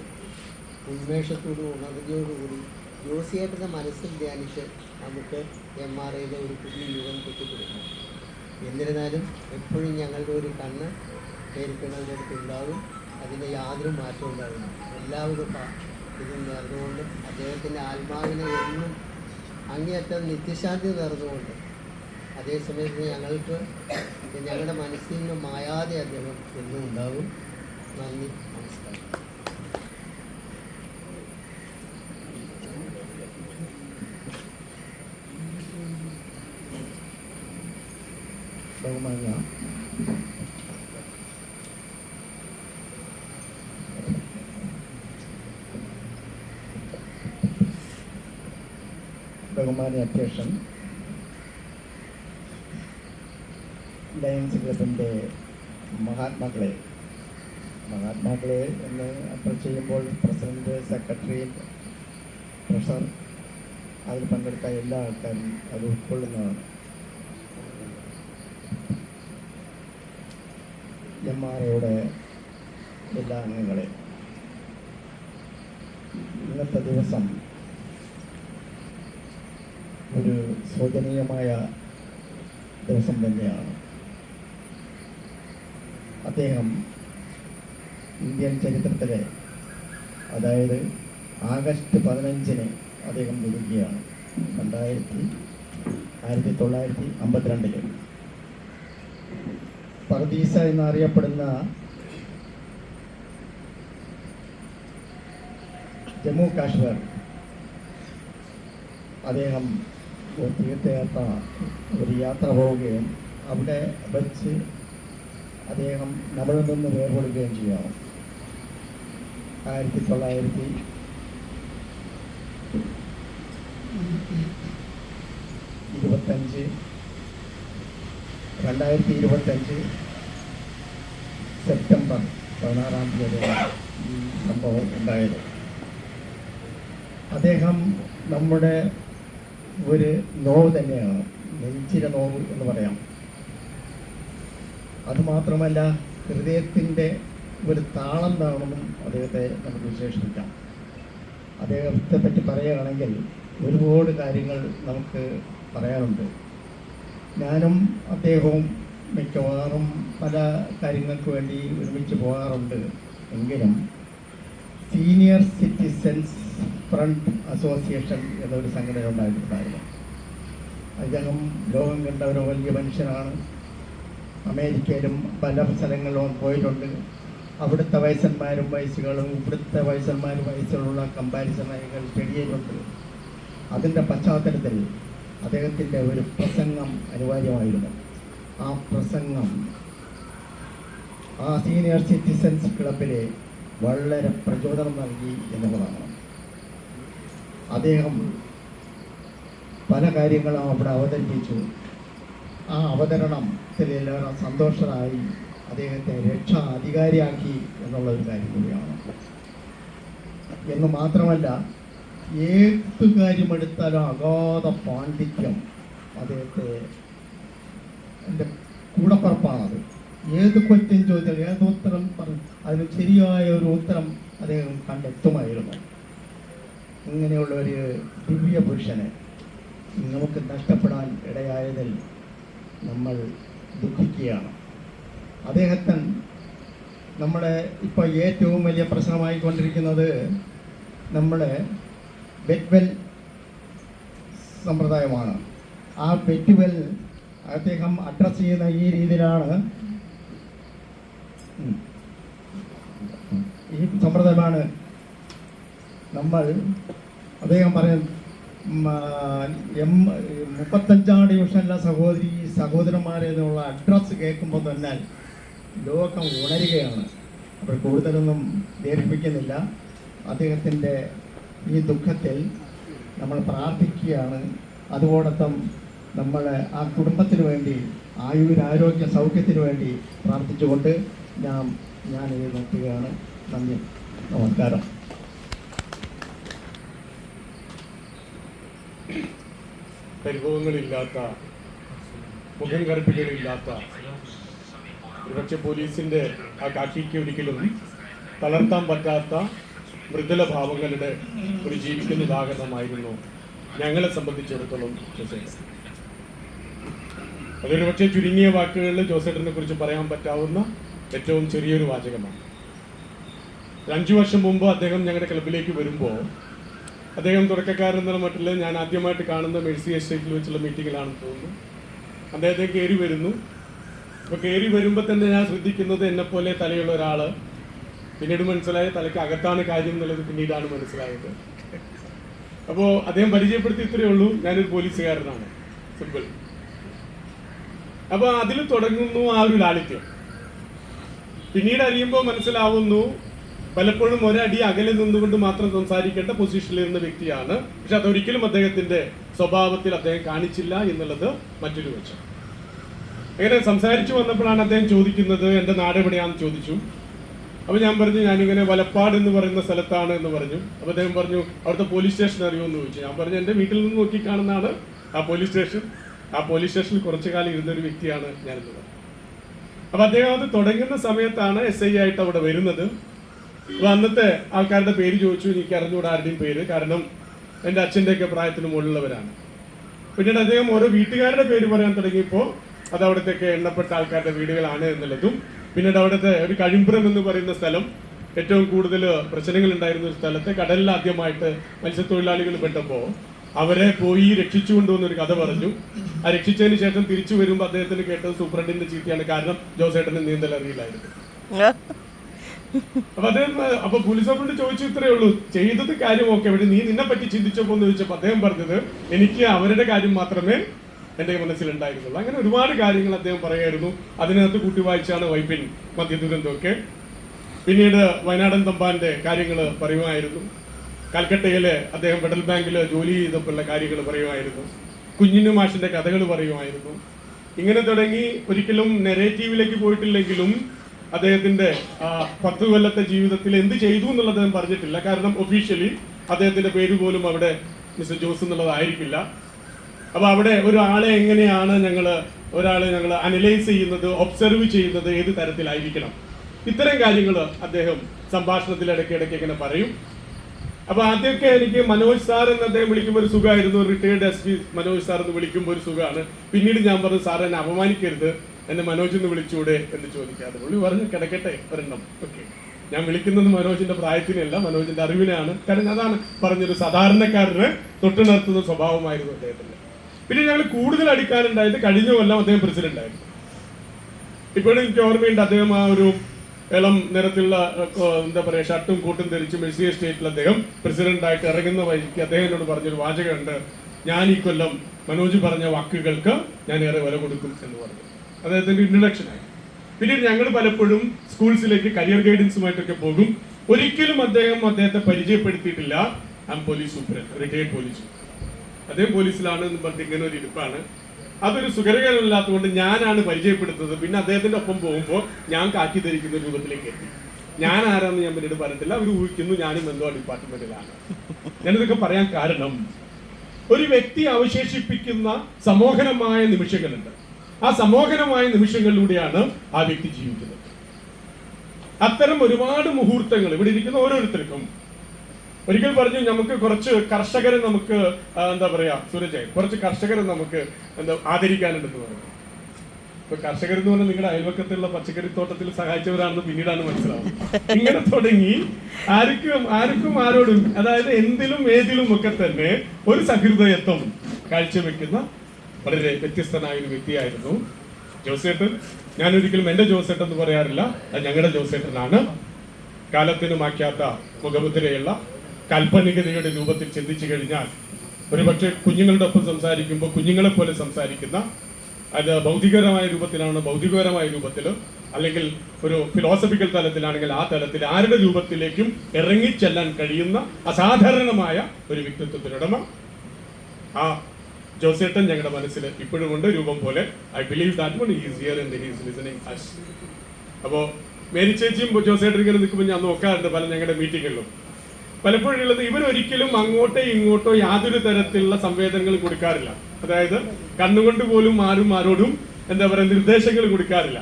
ഉന്മേഷത്തോടും ഉണർവോടുകൂടി ജോസിയേട്ടൻ്റെ മനസ്സിൽ ധ്യാനിച്ച് നമുക്ക് MRAയുടെ ഒരു പുതിയ യുഗം കെട്ടിപ്പിടിക്കണം. എന്നിരുന്നാലും എപ്പോഴും ഞങ്ങളുടെ ഒരു കണ്ണ് പേരിപ്പിങ്ങളുടെ അടുത്ത് ഉണ്ടാകും. അതിന് യാതൊരു മാറ്റവും ഉണ്ടാകുന്നു. എല്ലാവരും ഇത് നേർന്നുകൊണ്ട് അദ്ദേഹത്തിൻ്റെ ആത്മാവിനെ എന്നും അങ്ങേയറ്റം നിത്യശാന്തി നേർന്നുകൊണ്ട് അതേസമയത്ത് ഞങ്ങൾക്ക് ഞങ്ങളുടെ മനസ്സിൽ നിന്ന് മായാതെ അദ്ദേഹം എന്നും ഉണ്ടാകും. നന്ദി, നമസ്കാരം. ബഹുമാന്യ അധ്യക്ഷൻ, ലയൺസ് ക്ലബിൻ്റെ മഹാത്മാക്കളെ എന്ന് അപ്പോൾ ചെയ്യുമ്പോൾ പ്രസിഡന്റ്, സെക്രട്ടറി, ട്രഷറർ, അതിൽ പങ്കെടുത്ത എല്ലാ ആൾക്കാരും അത് ഉൾക്കൊള്ളുന്നതാണ്. MRAയുടെ എല്ലാ അംഗങ്ങളെ, ഇന്നത്തെ ദിവസം ഒരു ശോചനീയമായ ദിവസം തന്നെയാണ്. അദ്ദേഹം ഇന്ത്യൻ ചരിത്രത്തിലെ, അതായത് ആഗസ്റ്റ് 15 അദ്ദേഹം ജനിക്കുകയാണ് 1952. പർദീസ എന്നറിയപ്പെടുന്ന ജമ്മു കാശ്മീർ അദ്ദേഹം ഒരു തീർത്ഥയാത്ര, ഒരു യാത്ര പോവുകയും അവിടെ വച്ച് അദ്ദേഹം നമ്മളിൽ നിന്ന് വേർപെടുകയും ചെയ്യാം. 2025 സെപ്റ്റംബർ 16 ഈ സംഭവം ഉണ്ടായത്. അദ്ദേഹം നമ്മുടെ ഒരു നോവ് തന്നെയാണ്, നെഞ്ചിലെ നോവ് എന്ന് പറയാം. അതുമാത്രമല്ല, ഹൃദയത്തിൻ്റെ ഒരു താളം താണെന്നും അദ്ദേഹത്തെ നമുക്ക് വിശേഷിപ്പിക്കാം. അദ്ദേഹത്തെ പറ്റി പറയുകയാണെങ്കിൽ ഒരുപാട് കാര്യങ്ങൾ നമുക്ക് പറയാനുണ്ട്. ഞാനും അദ്ദേഹവും മിക്കവാറും പല കാര്യങ്ങൾക്ക് വേണ്ടി ഒരുമിച്ച് പോകാറുണ്ട്. എങ്കിലും സീനിയർ സിറ്റിസൻസ് ഫ്രണ്ട് അസോസിയേഷൻ എന്നൊരു സംഘടന ഉണ്ടായിട്ടുണ്ടായിരുന്നു. അദ്ദേഹം ലോകം കണ്ട ഒരു വലിയ മനുഷ്യനാണ്. അമേരിക്കയിലും പല സ്ഥലങ്ങളിലും പോയിട്ടുണ്ട്. അവിടുത്തെ വയസ്സന്മാരും വയസ്സുകളും ഇവിടുത്തെ വയസ്സന്മാരും വയസ്സുകളുള്ള കമ്പാരിസണുകൾ ശരിയായിട്ടുണ്ട്. അതിൻ്റെ പശ്ചാത്തലത്തിൽ അദ്ദേഹത്തിൻ്റെ ഒരു പ്രസംഗം അനിവാര്യമായിരുന്നു. ആ പ്രസംഗം ആ സീനിയർ സിറ്റിസൻസ് ക്ലബിലെ വളരെ പ്രചോദനം നൽകി എന്നുള്ളതാണ്. അദ്ദേഹം പല കാര്യങ്ങളും അവിടെ അവതരിപ്പിച്ചു. ആ അവതരണത്തിലേറെ സന്തോഷരായി അദ്ദേഹത്തെ രക്ഷാ അധികാരിയാക്കി എന്നുള്ള ഒരു കാര്യം കൂടിയാണ്. എന്ന് മാത്രമല്ല, ഏത് കാര്യമെടുത്താലും അഗാധ പാണ്ഡിത്യം അദ്ദേഹത്തെ എൻ്റെ കൂടപ്പുറപ്പാണത്. ഏത് ക്വസ്റ്റ്യൻ ചോദിച്ചാൽ ഏത് ഉത്തരം അതിന് ശരിയായ ഒരു ഉത്തരം അദ്ദേഹം കണ്ടെത്തുമായിരുന്നു. ഇങ്ങനെയുള്ള ഒരു ദിവ്യ പുരുഷനെ നമുക്ക് നഷ്ടപ്പെടാൻ ഇടയായതിൽ നമ്മൾ ദുഃഖിക്കുകയാണ്. അദ്ദേഹത്തിന് നമ്മുടെ ഇപ്പോൾ ഏറ്റവും വലിയ പ്രശ്നമായിക്കൊണ്ടിരിക്കുന്നത് നമ്മുടെ ബെറ്റ്വെൽ സമ്പ്രദായമാണ്. ആ ബെറ്റ്വെൽ അദ്ദേഹം അഡ്രസ്സ് ചെയ്യുന്ന ഈ രീതിയിലാണ്, ഈ സമ്പ്രദായമാണ് നമ്മൾ അദ്ദേഹം പറയുന്നത് 35 ഡിവിഷനിലെ സഹോദരന്മാരെ എന്നുള്ള അഡ്രസ്സ് കേൾക്കുമ്പോൾ തന്നെ ലോകം ഉണരുകയാണ്. അപ്പോൾ കൂടുതലൊന്നും ദീർഘിപ്പിക്കുന്നില്ല. അദ്ദേഹത്തിൻ്റെ ഈ ദുഃഖത്തിൽ നമ്മൾ പ്രാർത്ഥിക്കുകയാണ്. അതോടൊപ്പം നമ്മൾ ആ കുടുംബത്തിന് വേണ്ടി ആരോഗ്യ സൗഖ്യത്തിന് വേണ്ടി പ്രാർത്ഥിച്ചുകൊണ്ട് ഞാനിത് നിർത്തുകയാണ്. നന്ദി, നമസ്കാരം. പരിഭവങ്ങളില്ലാത്ത, മുഖം കറുപ്പികളില്ലാത്ത, ഒരുപക്ഷെ പോലീസിൻ്റെ ആ കാക്കിക്ക് ഒരിക്കലും തളർത്താൻ പറ്റാത്ത മൃദുല ഭാവങ്ങളുടെ ഒരു ജീവിക്കുന്ന ഉദാഹരണമായിരുന്നു ഞങ്ങളെ സംബന്ധിച്ചിടത്തോളം ജോസേട്ടൻ. അതൊരു പക്ഷേ ചുരുങ്ങിയ വാക്കുകളിൽ ജോസേട്ടനെ കുറിച്ച് പറയാൻ പറ്റാവുന്ന ഏറ്റവും ചെറിയൊരു വാചകമാണ്. 5 വർഷം മുമ്പ് അദ്ദേഹം ഞങ്ങളുടെ ക്ലബിലേക്ക് വരുമ്പോൾ, അദ്ദേഹം തുടക്കക്കാരൻ എന്നുള്ള മട്ടിൽ ഞാൻ ആദ്യമായിട്ട് കാണുന്ന മെഴ്സി എസ്റ്റേറ്റിൽ വെച്ചുള്ള മീറ്റിങ്ങിലാണെന്ന് തോന്നുന്നു. അദ്ദേഹത്തെ കയറി വരുന്നു. അപ്പോൾ കയറി വരുമ്പോൾ തന്നെ ഞാൻ ശ്രദ്ധിക്കുന്നത് എന്നെപ്പോലെ തലയുള്ള ഒരാൾ. പിന്നീട് മനസ്സിലായ തലയ്ക്ക് അകത്താണ് കാര്യം എന്നുള്ളത് പിന്നീടാണ് മനസ്സിലായത്. അപ്പോൾ അദ്ദേഹം പരിചയപ്പെടുത്തി ഇത്രയേ ഉള്ളൂ, ഞാനൊരു പോലീസുകാരനാണ്, സിമ്പിൾ. അപ്പോൾ അതിൽ തുടങ്ങുന്നു ആ ഒരു ലാളിത്യം. പിന്നീട് അറിയുമ്പോൾ മനസ്സിലാവുന്നു പലപ്പോഴും ഒരടി അകലെ നിന്നുകൊണ്ട് മാത്രം സംസാരിക്കേണ്ട പൊസിഷനിൽ ഇരുന്ന വ്യക്തിയാണ്. പക്ഷെ അതൊരിക്കലും അദ്ദേഹത്തിന്റെ സ്വഭാവത്തിൽ അദ്ദേഹം കാണിച്ചില്ല എന്നുള്ളത് മറ്റൊരു വശം. അങ്ങനെ സംസാരിച്ചു വന്നപ്പോഴാണ് അദ്ദേഹം ചോദിക്കുന്നത്, എൻ്റെ നാട് എവിടെയാണെന്ന് ചോദിച്ചു. അപ്പോൾ ഞാൻ പറഞ്ഞു, ഞാനിങ്ങനെ വലപ്പാട് എന്ന് പറയുന്ന സ്ഥലത്താണ് എന്ന് പറഞ്ഞു. അപ്പോൾ അദ്ദേഹം പറഞ്ഞു, അവിടുത്തെ പോലീസ് സ്റ്റേഷൻ അറിയുമെന്ന് ചോദിച്ചു. ഞാൻ പറഞ്ഞു, എൻ്റെ വീട്ടിൽ നിന്ന് നോക്കി കാണുന്നതാണ് ആ പോലീസ് സ്റ്റേഷൻ. ആ പോലീസ് സ്റ്റേഷനിൽ കുറച്ചു കാലം ഇരുന്നൊരു വ്യക്തിയാണ് ഞാനെന്ന് പറഞ്ഞു. അപ്പോൾ അദ്ദേഹം അത് തുടങ്ങുന്ന സമയത്താണ് SI ആയിട്ട് അവിടെ വരുന്നത്. അപ്പോൾ അന്നത്തെ ആൾക്കാരുടെ പേര് ചോദിച്ചു. എനിക്ക് അറിഞ്ഞുകൂടാ ആരുടെയും പേര്, കാരണം എൻ്റെ അച്ഛൻ്റെയൊക്കെ പ്രായത്തിന് മുകളിലുള്ളവരാണ്. പിന്നീട് അദ്ദേഹം ഓരോ വീട്ടുകാരുടെ പേര് പറയാൻ തുടങ്ങിയപ്പോൾ അത് അവിടത്തേക്ക് എണ്ണപ്പെട്ട ആൾക്കാരുടെ വീടുകളാണ് എന്നുള്ളതും, പിന്നീട് അവിടുത്തെ ഒരു കഴിമ്പുറം എന്ന് പറയുന്ന സ്ഥലം ഏറ്റവും കൂടുതൽ പ്രശ്നങ്ങൾ ഉണ്ടായിരുന്ന ഒരു സ്ഥലത്ത് കടലിൽ ആദ്യമായിട്ട് മത്സ്യത്തൊഴിലാളികൾ പെട്ടപ്പോൾ അവരെ പോയി രക്ഷിച്ചു കൊണ്ടുവന്നൊരു കഥ പറഞ്ഞു. ആ രക്ഷിച്ചതിന് ശേഷം തിരിച്ചു വരുമ്പോൾ അദ്ദേഹത്തിന് കേട്ടത് സൂപ്രണ്ടിന്റെ ചീത്തയാണ്, കാരണം ജോസേട്ടന് നീന്തൽ അറിയില്ലായിരുന്നു. അപ്പൊ പോലീസ് സൂപ്രണ്ട് ചോദിച്ചു, ഇത്രയേ ഉള്ളൂ, ചെയ്തത് കാര്യമൊക്കെ എവിടെ, നീ നിന്നെ പറ്റി ചിന്തിച്ചപ്പോ എന്ന് ചോദിച്ചപ്പോൾ അദ്ദേഹം പറഞ്ഞത്, എനിക്ക് അവരുടെ കാര്യം മാത്രമേ എൻ്റെ മനസ്സിലുണ്ടായിരുന്നുള്ളൂ. അങ്ങനെ ഒരുപാട് കാര്യങ്ങൾ അദ്ദേഹം പറയായിരുന്നു. അതിനകത്ത് കൂട്ടി വായിച്ചാണ് വൈപ്പിൻ മദ്യദുരന്തമൊക്കെ. പിന്നീട് വയനാടൻ തമ്പാന്റെ കാര്യങ്ങൾ പറയുമായിരുന്നു. കൽക്കട്ടയിലെ അദ്ദേഹം ഫെഡറൽ ബാങ്കിൽ ജോലി ചെയ്തപ്പോഴുള്ള കാര്യങ്ങൾ പറയുമായിരുന്നു. കുഞ്ഞിനു മാഷിന്റെ കഥകൾ പറയുമായിരുന്നു. ഇങ്ങനെ തുടങ്ങി ഒരിക്കലും നെറേറ്റീവിലേക്ക് പോയിട്ടില്ലെങ്കിലും അദ്ദേഹത്തിന്റെ 10 കൊല്ലത്തെ ജീവിതത്തിൽ എന്ത് ചെയ്തു എന്നുള്ളത് അദ്ദേഹം പറഞ്ഞിട്ടില്ല. കാരണം ഒഫീഷ്യലി അദ്ദേഹത്തിന്റെ പേര് പോലും അവിടെ മിസ്റ്റർ ജോസ് എന്നുള്ളതായിരിക്കില്ല. അപ്പൊ അവിടെ ഒരാളെ എങ്ങനെയാണ് ഒരാളെ ഞങ്ങൾ അനലൈസ് ചെയ്യുന്നത്, ഒബ്സർവ് ചെയ്യുന്നത് ഏത് തരത്തിലായിരിക്കണം, ഇത്തരം കാര്യങ്ങൾ അദ്ദേഹം സംഭാഷണത്തിൽ ഇടയ്ക്കിടയ്ക്ക് ഇങ്ങനെ പറയും. അപ്പൊ ആദ്യമൊക്കെ എനിക്ക് മനോജ് സാർ എന്ന് അദ്ദേഹം വിളിക്കുമ്പോൾ ഒരു സുഖമായിരുന്നു. റിട്ടയർഡ് SP മനോജ് സാർ എന്ന് വിളിക്കുമ്പോൾ ഒരു സുഖമാണ്. പിന്നീട് ഞാൻ പറഞ്ഞു, സാർ എന്നെ അപമാനിക്കരുത്, എന്നെ മനോജ് എന്ന് വിളിച്ചൂടെ എന്ന് ചോദിക്കാതെ പുള്ളി പറഞ്ഞു, കിടക്കട്ടെ ഒരെണ്ണം. ഓക്കെ, ഞാൻ വിളിക്കുന്നത് മനോജിന്റെ പ്രായത്തിനല്ല, മനോജിന്റെ അറിവിനാണ്. കാരണം അതാണ് പറഞ്ഞൊരു സാധാരണക്കാരന് തൊട്ടുണർത്തുന്ന സ്വഭാവമായിരുന്നു അദ്ദേഹത്തിന്റെ. പിന്നെ ഞങ്ങൾ കൂടുതൽ അടുക്കാനുണ്ടായത് കഴിഞ്ഞ കൊല്ലം അദ്ദേഹം പ്രസിഡന്റ് ആയിരുന്നു. ഇപ്പോഴും എനിക്ക് ഓർമ്മയുണ്ട്, അദ്ദേഹം ആ ഒരു ഇളം നിറത്തിലുള്ള എന്താ പറയുക ഷർട്ടും കൂട്ടും ധരിച്ച് മെഴ്സി എസ്റ്റേറ്റിൽ അദ്ദേഹം പ്രസിഡന്റായിട്ട് ഇറങ്ങുന്ന വഴിക്ക് അദ്ദേഹം എന്നോട് പറഞ്ഞൊരു വാചകമുണ്ട്, ഞാൻ ഈ കൊല്ലം മനോജ് പറഞ്ഞ വാക്കുകൾക്ക് ഞാൻ ഏറെ വില കൊടുക്കും എന്ന് പറഞ്ഞു. അദ്ദേഹത്തിന്റെ ഇൻട്രഡക്ഷനായി. പിന്നീട് ഞങ്ങൾ പലപ്പോഴും സ്കൂൾസിലേക്ക് കരിയർ ഗൈഡൻസുമായിട്ടൊക്കെ പോകും. ഒരിക്കലും അദ്ദേഹത്തെ പരിചയപ്പെടുത്തിയിട്ടില്ല. Police superintendent, retired police. അദ്ദേഹം പോലീസിലാണ് എന്ന് പറഞ്ഞിട്ട് ഇങ്ങനെ ഒരു ഇരിപ്പാണ്. അതൊരു സുഖകരമല്ലാത്തതുകൊണ്ട് ഞാനാണ് പരിചയപ്പെടുത്തുന്നത്. പിന്നെ അദ്ദേഹത്തിന്റെ ഒപ്പം പോകുമ്പോൾ ഞാൻ കാക്കി ധരിക്കുന്ന രൂപത്തിലേക്ക് എത്തി. ഞാൻ ആരാന്ന് ഞാൻ പിന്നീട് പറഞ്ഞിട്ടില്ല. അവർ ഊഹിക്കുന്നു ഞാനും എന്തോ ഡിപ്പാർട്ട്മെന്റിലാണ്. ഞാനിതൊക്കെ പറയാൻ കാരണം, ഒരു വ്യക്തി അവശേഷിപ്പിക്കുന്ന സമോഹനമായ നിമിഷങ്ങളുണ്ട്. ആ സമോഹനമായ നിമിഷങ്ങളിലൂടെയാണ് ആ വ്യക്തി ജീവിക്കുന്നത്. അത്തരം ഒരുപാട് മുഹൂർത്തങ്ങൾ ഇവിടെ ഇരിക്കുന്ന ഓരോരുത്തർക്കും. ഒരിക്കൽ പറഞ്ഞു, നമുക്ക് കുറച്ച് കർഷകരെ നമുക്ക് എന്താ പറയാ സൂരജ്, കുറച്ച് കർഷകരെ നമുക്ക് ആദരിക്കാനുണ്ടെന്ന് പറഞ്ഞു. ഇപ്പൊ കർഷകരെന്ന് പറഞ്ഞാൽ നിങ്ങളുടെ അയൽവക്കത്തുള്ള പച്ചക്കറി തോട്ടത്തിൽ സഹായിച്ചവരാണെന്ന് പിന്നീടാണ് മനസ്സിലാവുന്നത്. ഇങ്ങനെ തുടങ്ങി ആർക്കും ആരോടും, അതായത് എന്തിലും ഏതിലും ഒക്കെ തന്നെ ഒരു സഹൃദയത്വം കാഴ്ചവെക്കുന്ന വളരെ വ്യത്യസ്തനായ ഒരു വ്യക്തിയായിരുന്നു ജോസേട്ടൻ. ഞാനൊരിക്കലും എന്റെ ജോസേട്ടൻ എന്ന് പറയാറില്ല, അത് ഞങ്ങളുടെ ജോസേട്ടനാണ്. കാലത്തിന് മാറ്റാത്ത മുഖമുദ്രയുള്ള കാൽപ്പനികതയുടെ രൂപത്തിൽ ചിന്തിച്ചു കഴിഞ്ഞാൽ ഒരുപക്ഷെ കുഞ്ഞുങ്ങളുടെ ഒപ്പം സംസാരിക്കുമ്പോൾ കുഞ്ഞുങ്ങളെ പോലെ സംസാരിക്കുന്ന, അത് ഭൗതികപരമായ രൂപത്തിലാണ് ഭൗതികപരമായ രൂപത്തിൽ, അല്ലെങ്കിൽ ഒരു ഫിലോസഫിക്കൽ തലത്തിലാണെങ്കിൽ ആ തലത്തിൽ ആരുടെ രൂപത്തിലേക്കും ഇറങ്ങിച്ചെല്ലാൻ കഴിയുന്ന അസാധാരണമായ ഒരു വ്യക്തിത്വത്തിനുടമ ആ ജോസേട്ടൻ ഞങ്ങളുടെ മനസ്സിൽ ഇപ്പോഴും ഉണ്ട്, രൂപം പോലെ. I believe that one is here and he is listening us. അപ്പോൾ മേരി ചേച്ചിയും ജോസേട്ടൻ ഇങ്ങനെ നിൽക്കുമ്പോൾ ഞാൻ നോക്കാറുണ്ട് പല ഞങ്ങളുടെ മീറ്റിങ്ങുകളിലും. പലപ്പോഴും ഉള്ളത്, ഇവരൊരിക്കലും അങ്ങോട്ടോ ഇങ്ങോട്ടോ യാതൊരു തരത്തിലുള്ള സംവേദനങ്ങൾ കൊടുക്കാറില്ല. അതായത് കണ്ണുകൊണ്ട് പോലും ആരോടും എന്താ പറയുക നിർദ്ദേശങ്ങൾ കൊടുക്കാറില്ല.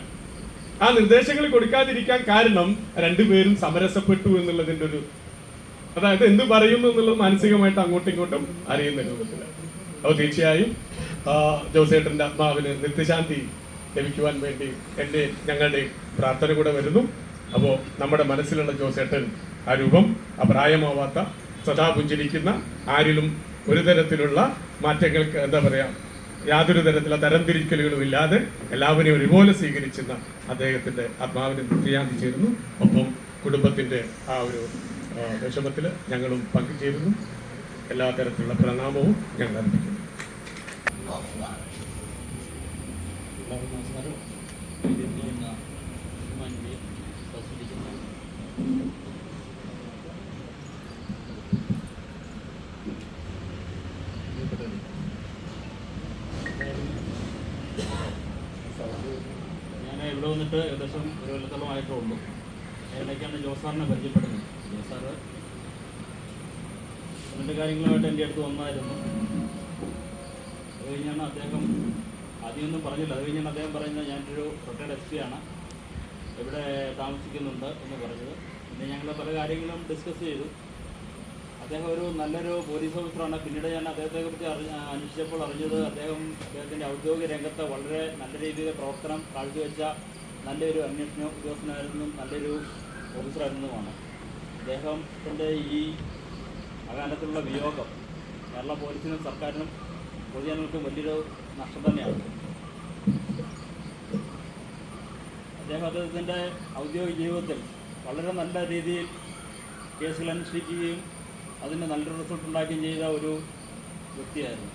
ആ നിർദ്ദേശങ്ങൾ കൊടുക്കാതിരിക്കാൻ കാരണം രണ്ടുപേരും സമരസപ്പെട്ടു എന്നുള്ളതിൻ്റെ ഒരു, അതായത് എന്ത് പറയുന്നു എന്നുള്ളത് മാനസികമായിട്ട് അങ്ങോട്ടും ഇങ്ങോട്ടും അറിയുന്ന രൂപത്തിൽ. അപ്പോൾ തീർച്ചയായും ജോസേട്ടൻ്റെ ആത്മാവിന് നിത്യശാന്തി ലഭിക്കുവാൻ വേണ്ടി ഞങ്ങളുടെയും പ്രാർത്ഥന കൂടെ വരുന്നു. അപ്പോൾ നമ്മുടെ മനസ്സിലുള്ള ജോസേട്ടൻ ആ രൂപം, ആ പ്രായമാവാത്ത, സദാ പുഞ്ചിരിക്കുന്ന, ആരിലും ഒരു തരത്തിലുള്ള മാറ്റങ്ങൾക്ക് എന്താ പറയാ യാതൊരു തരത്തിലുള്ള തരംതിരിക്കലുകളും ഇല്ലാതെ എല്ലാവരെയും ഒരുപോലെ സ്വീകരിച്ചിരുന്ന അദ്ദേഹത്തിന്റെ ആത്മാവിന് നിത്യശാന്തി ചേരുന്നു. ഒപ്പം കുടുംബത്തിന്റെ ആ ഒരു വിഷമത്തിൽ ഞങ്ങളും പങ്കുചേരുന്നു. എല്ലാ തരത്തിലുള്ള പ്രണാമവും ഞങ്ങൾ അർപ്പിക്കുന്നു. ഞാൻ ഇവിടെ വന്നിട്ട് ഏകദേശം ഒരു കൊല്ലത്തോളമായിട്ടേ ഉള്ളൂ. ഇടയ്ക്കാണ് ജോസാറിനെ പരിചയപ്പെടുന്നത്. ജോസാറ് അതിൻ്റെ കാര്യങ്ങളുമായിട്ട് എൻ്റെ അടുത്ത് വന്നായിരുന്നു. അത് കഴിഞ്ഞാണ് അദ്ദേഹം ആദ്യമൊന്നും പറഞ്ഞില്ല. അത് കഴിഞ്ഞാണ് അദ്ദേഹം പറയുന്നത് ഞാനൊരു റിട്ടയർഡ് SP ആണ്, ഇവിടെ താമസിക്കുന്നുണ്ട് എന്ന് പറഞ്ഞത്. പിന്നെ ഞങ്ങൾ പല കാര്യങ്ങളും ഡിസ്കസ് ചെയ്തു. അദ്ദേഹം ഒരു നല്ലൊരു പോലീസ് ഓഫീസറാണ്. പിന്നീട് ഞാൻ അദ്ദേഹത്തെക്കുറിച്ച് അന്വേഷിച്ചപ്പോൾ അറിഞ്ഞത് അദ്ദേഹത്തിൻ്റെ ഔദ്യോഗിക രംഗത്ത് വളരെ നല്ല രീതിയിൽ പ്രവർത്തനം കാഴ്ചവെച്ച നല്ലൊരു അന്വേഷണ ഉദ്യോഗസ്ഥനായിരുന്നു, നല്ലൊരു ഓഫീസറായിരുന്നതുമാണ്. അദ്ദേഹത്തിൻ്റെ ഈ അകാലത്തിലുള്ള വിയോഗം കേരള പോലീസിനും സർക്കാരിനും പൊതുജനങ്ങൾക്കും വലിയൊരു നഷ്ടം തന്നെയാണ്. അദ്ദേഹത്തിൻ്റെ ഔദ്യോഗിക ജീവിതത്തിൽ വളരെ നല്ല രീതിയിൽ കേസുകൾ അന്വേഷിക്കുകയും അതിന് നല്ലൊരു റിസൾട്ട് ഉണ്ടാക്കുകയും ചെയ്ത ഒരു വ്യക്തിയായിരുന്നു.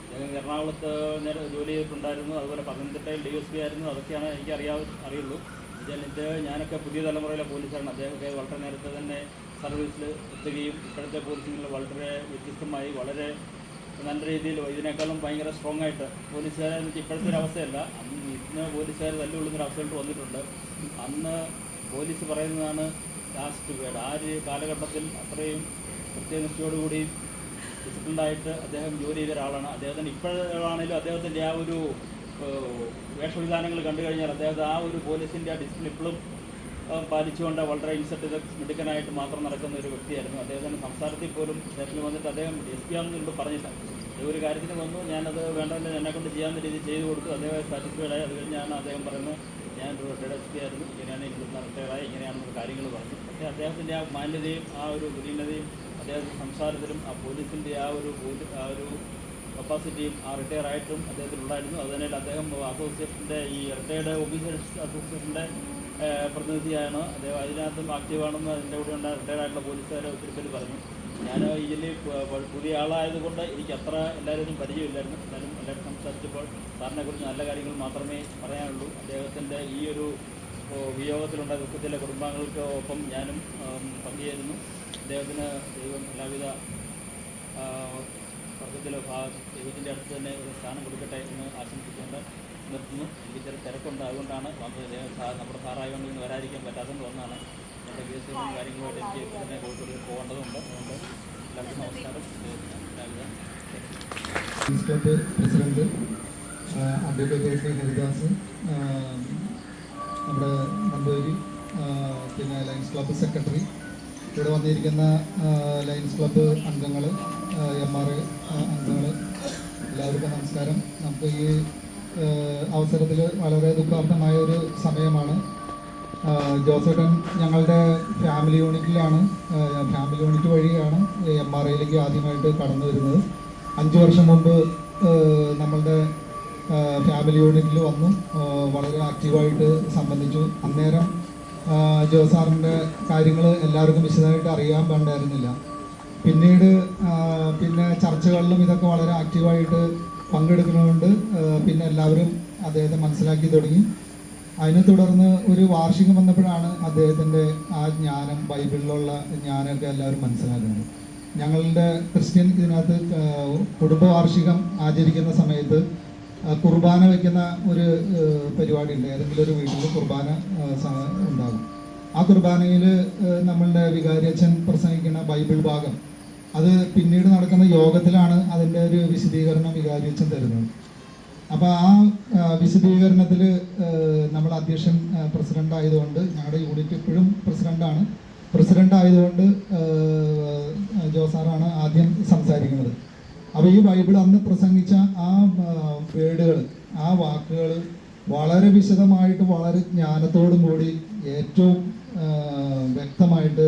അദ്ദേഹം എറണാകുളത്ത് ജോലി ചെയ്തിട്ടുണ്ടായിരുന്നു. അതുപോലെ പത്തനംതിട്ടയിൽ DSP ആയിരുന്നു. അതൊക്കെയാണ് എനിക്ക് അറിയുള്ളൂ. ഞാനൊക്കെ പുതിയ തലമുറയിലെ പോലീസാണ്. അദ്ദേഹമൊക്കെ വളരെ നേരത്തെ തന്നെ സർവീസിൽ എത്തുകയും ഇപ്പോഴത്തെ പോലീസിൽ വളരെ വ്യത്യസ്തമായി വളരെ നല്ല രീതിയിൽ ഇതിനേക്കാളും ഭയങ്കര സ്ട്രോങ് ആയിട്ട് പോലീസുകാരെന്ന് വെച്ചാൽ ഇപ്പോഴത്തെ ഒരു അവസ്ഥയല്ല, ഇന്ന് പോലീസുകാർ തല്ലുകൊള്ളുന്നൊരു അവസ്ഥയായിട്ട് വന്നിട്ടുണ്ട്. അന്ന് പോലീസ് പറയുന്നതാണ് ലാസ്റ്റ് വേർഡ്. ആ ഒരു കാലഘട്ടത്തിൽ അത്രയും കൃത്യനിഷ്ഠയോടുകൂടി ഡിസിപ്ലിൻഡായിട്ട് അദ്ദേഹം ജോലി ചെയ്ത ഒരാളാണ്. അദ്ദേഹത്തിന് ഇപ്പോഴാണെങ്കിലും അദ്ദേഹത്തിൻ്റെ ആ ഒരു വേഷവിധാനങ്ങൾ കണ്ടു കഴിഞ്ഞാൽ അദ്ദേഹത്തെ ആ ഒരു പോലീസിൻ്റെ ആ ഡിസിപ്ലിൻ ഇപ്പോഴും പാലിച്ചുകൊണ്ട് വളരെ ഇൻസെറ്റ് മിടുക്കനായിട്ട് മാത്രം നടക്കുന്ന ഒരു വ്യക്തിയായിരുന്നു. അദ്ദേഹത്തിൻ്റെ സംസാരത്തിൽ പോലും സ്റ്റേഷനിൽ വന്നിട്ട് അദ്ദേഹം SP ആണെന്നുകൊണ്ട് പറഞ്ഞില്ല. ഒരു കാര്യത്തിന് വന്നു, ഞാനത് വേണ്ടതില്ല എന്നെക്കൊണ്ട് ചെയ്യാവുന്ന രീതിയിൽ ചെയ്തു കൊടുത്തു. അദ്ദേഹം സാറ്റിസ്ഫൈഡ് ആയി. അത് കഴിഞ്ഞാണ് അദ്ദേഹം പറയുന്നത് ഞാൻ റിട്ടയർഡ് SP ആയിരുന്നു, ഇങ്ങനെയാണ് എനിക്ക് റിട്ടയറായി, ഇങ്ങനെയാണെന്ന് കാര്യങ്ങൾ പറഞ്ഞു. പക്ഷേ അദ്ദേഹത്തിൻ്റെ ആ മാന്യതയും ആ ഒരു കുലീനതയും അദ്ദേഹത്തിൻ്റെ സംസാരത്തിലും ആ പോലീസിൻ്റെ ആ ഒരു കപ്പാസിറ്റിയും ആ റിട്ടയർ ആയിട്ടും അദ്ദേഹത്തിനുണ്ടായിരുന്നു. അതുതന്നെ അദ്ദേഹം അസോസിയേഷൻ്റെ ഈ റിട്ടയർഡ് ഓഫീസേഴ്സ് അസോസിയേഷൻ്റെ പ്രതിനിധിയാണ്. അദ്ദേഹം അതിനകത്തും ആക്റ്റീവാണെന്ന് അതിൻ്റെ കൂടെ ഉണ്ടായ റിട്ടയർഡ് ആയിട്ടുള്ള പോലീസുകാരെ ഒത്തിരി പേര് പറഞ്ഞു. ഞാൻ ഇതിൽ പുതിയ ആളായതുകൊണ്ട് എനിക്ക് അത്ര എല്ലാവരും പരിചയമില്ലായിരുന്നു. എന്നാലും എല്ലാവരും സംസാരിച്ചപ്പോൾ സാറിനെ കുറിച്ച് നല്ല കാര്യങ്ങൾ മാത്രമേ പറയാനുള്ളൂ. അദ്ദേഹത്തിൻ്റെ ഈ ഒരു വിയോഗത്തിലുണ്ടായ ദുഃഖത്തിലെ കുടുംബാംഗങ്ങൾക്ക് ഒപ്പം ഞാനും പങ്കുചേരുന്നു. അദ്ദേഹത്തിന് ദൈവം എല്ലാവിധ വർഗത്തിലെ ദൈവത്തിൻ്റെ അടുത്ത് തന്നെ ഒരു സ്ഥാനം കൊടുക്കട്ടെ എന്ന് ആശംസിച്ചുകൊണ്ട് നിർത്തുന്നു. എനിക്ക് ചെറിയ തിരക്കുണ്ട്, അതുകൊണ്ടാണ് വന്നത്. നമ്മുടെ സാറായതുകൊണ്ട് ഇന്ന് വരാതിരിക്കാൻ പറ്റാത്തത് വന്നാണ്. എൻ്റെ കേസുകളും കാര്യങ്ങളുമായിട്ട് എനിക്ക് ഉടനെ കോഴിക്കോട് പോകേണ്ടതുണ്ട്. അതുകൊണ്ട് എല്ലാവർക്കും നമസ്കാരം. എല്ലാവിധ ക്ലബ്ബ് പ്രസിഡന്റ് അഡ്വക്കേറ്റ് ഹരിദാസ്, നമ്മുടെ നമ്പൂരി, പിന്നെ ലയൺസ് ക്ലബ്ബ് സെക്രട്ടറി, ഇവിടെ വന്നിരിക്കുന്ന ലയൺസ് ക്ലബ്ബ് അംഗങ്ങൾ, MRA അംഗങ്ങൾ, എല്ലാവർക്കും നമസ്കാരം. നമുക്ക് ഈ അവസരത്തിൽ വളരെ ദുഃഖാർത്ഥമായ ഒരു സമയമാണ്. ജോസേട്ടൻ ഞങ്ങളുടെ ഫാമിലി യൂണിറ്റിലാണ്, ഫാമിലി യൂണിറ്റ് വഴിയാണ് MRAയിലേക്ക് ആദ്യമായിട്ട് കടന്നു വരുന്നത്. 5 വർഷം മുമ്പ് നമ്മളുടെ ഫാമിലി യൂണിറ്റിൽ വന്നു, വളരെ ആക്റ്റീവായിട്ട് സംബന്ധിച്ചു. അന്നേരം ജോസാറിൻ്റെ കാര്യങ്ങൾ എല്ലാവർക്കും വിശദമായിട്ട് അറിയാൻ വേണ്ടായിരുന്നില്ല. പിന്നീട് പിന്നെ ചർച്ചകളിലും ഇതൊക്കെ വളരെ ആക്റ്റീവായിട്ട് പങ്കെടുക്കുന്നതുകൊണ്ട് പിന്നെ എല്ലാവരും അദ്ദേഹത്തെ മനസ്സിലാക്കി തുടങ്ങി. അതിനെ തുടർന്ന് ഒരു വാർഷികം വന്നപ്പോഴാണ് അദ്ദേഹത്തിൻ്റെ ആ ജ്ഞാനം, ബൈബിളിലുള്ള ജ്ഞാനമൊക്കെ എല്ലാവരും മനസ്സിലാക്കുന്നത്. ഞങ്ങളുടെ ക്രിസ്ത്യൻ ഇതിനകത്ത് കുടുംബവാർഷികം ആചരിക്കുന്ന സമയത്ത് കുർബാന വയ്ക്കുന്ന ഒരു പരിപാടിയുണ്ട്. ഏതെങ്കിലും ഒരു വീട്ടിൽ കുർബാന ഉണ്ടാകും. ആ കുർബാനയിൽ നമ്മളുടെ വികാരിയച്ഛൻ പ്രസംഗിക്കുന്ന ബൈബിൾ ഭാഗം, അത് പിന്നീട് നടക്കുന്ന യോഗത്തിലാണ് അതിൻ്റെ ഒരു വിശദീകരണം വികാരിയച്ഛൻ തരുന്നത്. അപ്പോൾ ആ വിശദീകരണത്തിൽ നമ്മൾ അധ്യക്ഷൻ പ്രസിഡൻ്റ് ആയതുകൊണ്ട്, ഞങ്ങളുടെ യൂണിറ്റ് ഇപ്പോഴും പ്രസിഡൻ്റ് ആയതുകൊണ്ട് ജോസാറാണ് ആദ്യം സംസാരിക്കുന്നത്. അപ്പോൾ ഈ ബൈബിൾ അന്ന് പ്രസംഗിച്ച ആ വേർഡുകൾ, ആ വാക്കുകൾ വളരെ വിശദമായിട്ട്, വളരെ ജ്ഞാനത്തോടും കൂടി ഏറ്റവും വ്യക്തമായിട്ട്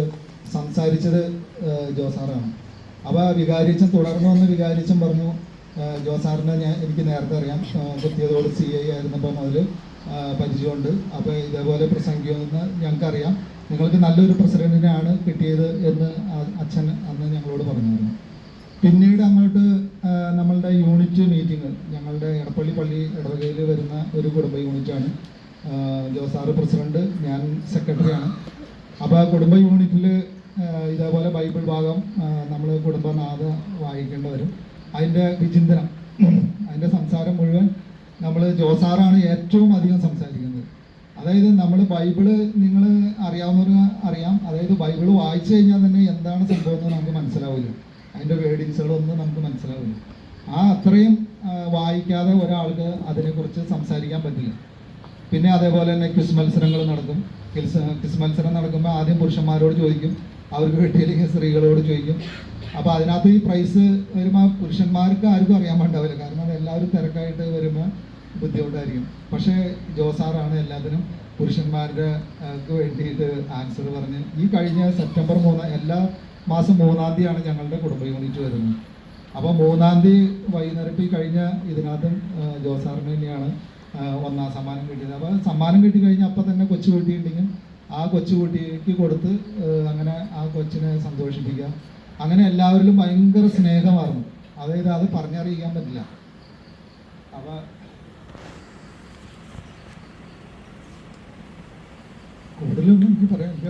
സംസാരിച്ചത് ജോസാറാണ്. അപ്പോൾ വികാരിച്ചൻ തുടർന്ന് വന്ന് വികാരിച്ചൻ പറഞ്ഞു, ജോസാറിനെ എനിക്ക് നേരത്തെ അറിയാം, കൃത്യതോട് CI ആയിരുന്നപ്പോൾ മുതൽ പരിചയമുണ്ട്. അപ്പോൾ ഇതേപോലെ പ്രസംഗിക്കുമെന്ന് ഞങ്ങൾക്കറിയാം, നിങ്ങൾക്ക് നല്ലൊരു പ്രസിഡന്റിനെയാണ് കിട്ടിയത് എന്ന് അച്ഛൻ അന്ന് ഞങ്ങളോട് പറഞ്ഞിരുന്നു. പിന്നീട് അങ്ങോട്ട് നമ്മളുടെ യൂണിറ്റ് മീറ്റിംഗ്, ഞങ്ങളുടെ എടപ്പള്ളി പള്ളി ഇടവകയിൽ വരുന്ന ഒരു കുടുംബ യൂണിറ്റാണ്. ജോസാറ് പ്രസിഡന്റ്, ഞാൻ സെക്രട്ടറിയാണ്. അപ്പോൾ ആ കുടുംബ യൂണിറ്റിൽ ഇതേപോലെ ബൈബിൾ ഭാഗം നമ്മൾ കുടുംബനാഥ വായിക്കേണ്ടി വരും. അതിൻ്റെ വിചിന്തനം, അതിൻ്റെ സംസാരം മുഴുവൻ നമ്മൾ ജോസാറാണ് ഏറ്റവും അധികം സംസാരിക്കുന്നത്. അതായത് നമ്മൾ ബൈബിള്, നിങ്ങൾ അറിയാവുന്നവർ അറിയാം, അതായത് ബൈബിള് വായിച്ചു കഴിഞ്ഞാൽ തന്നെ എന്താണ് സംഭവം എന്ന് നമുക്ക് മനസ്സിലാവില്ല. അതിൻ്റെ വേർഡിങ്സുകളൊന്നും നമുക്ക് മനസ്സിലാവില്ല. അത്രയും വായിക്കാതെ ഒരാൾക്ക് അതിനെക്കുറിച്ച് സംസാരിക്കാൻ പറ്റില്ല. പിന്നെ അതേപോലെ തന്നെ ക്വിസ് മത്സരങ്ങൾ നടക്കും. ക്വിസ് മത്സരം നടക്കുമ്പോൾ ആദ്യം പുരുഷന്മാരോട് ചോദിക്കും, അവർക്ക് കിട്ടിയില്ലെങ്കിൽ സ്ത്രീകളോട് ചോദിക്കും. അപ്പോൾ അതിനകത്ത് ഈ പ്രൈസ് വരുമ്പോൾ പുരുഷന്മാർക്ക് ആർക്കും അറിയാൻ വേണ്ടാവില്ല, കാരണം അത് എല്ലാവരും തിരക്കായിട്ട് വരുമ്പോൾ ബുദ്ധിമുട്ടായിരിക്കും. പക്ഷേ ജോസാറാണ് എല്ലാത്തിനും പുരുഷന്മാരുടെ വേണ്ടിയിട്ട് ആൻസർ പറഞ്ഞ്, ഈ കഴിഞ്ഞ സെപ്റ്റംബർ 3 എല്ലാ മാസം 3-ാം തീയതിയാണ് ഞങ്ങളുടെ കുടുംബ യൂണിറ്റ് വരുന്നത്. അപ്പോൾ 3-ാം തീയതി വൈകുന്നേരം ഈ കഴിഞ്ഞ ഇതിനകത്തും ജോസാറിന് തന്നെയാണ് 1ാം സമ്മാനം കിട്ടിയത്. അപ്പോൾ സമ്മാനം കിട്ടിക്കഴിഞ്ഞാൽ അപ്പം തന്നെ കൊച്ചുകുട്ടിയുണ്ടെങ്കിൽ ആ കൊച്ചുകുട്ടിക്ക് കൊടുത്ത് അങ്ങനെ ആ കൊച്ചിനെ സന്തോഷിപ്പിക്കുക. അങ്ങനെ എല്ലാവരിലും ഭയങ്കര സ്നേഹമായിരുന്നു. അതായത് അത് പറഞ്ഞറിയിക്കാൻ പറ്റില്ല. അപ്പോൾ കൂടുതലൊന്നും എനിക്ക് പറയാനില്ല.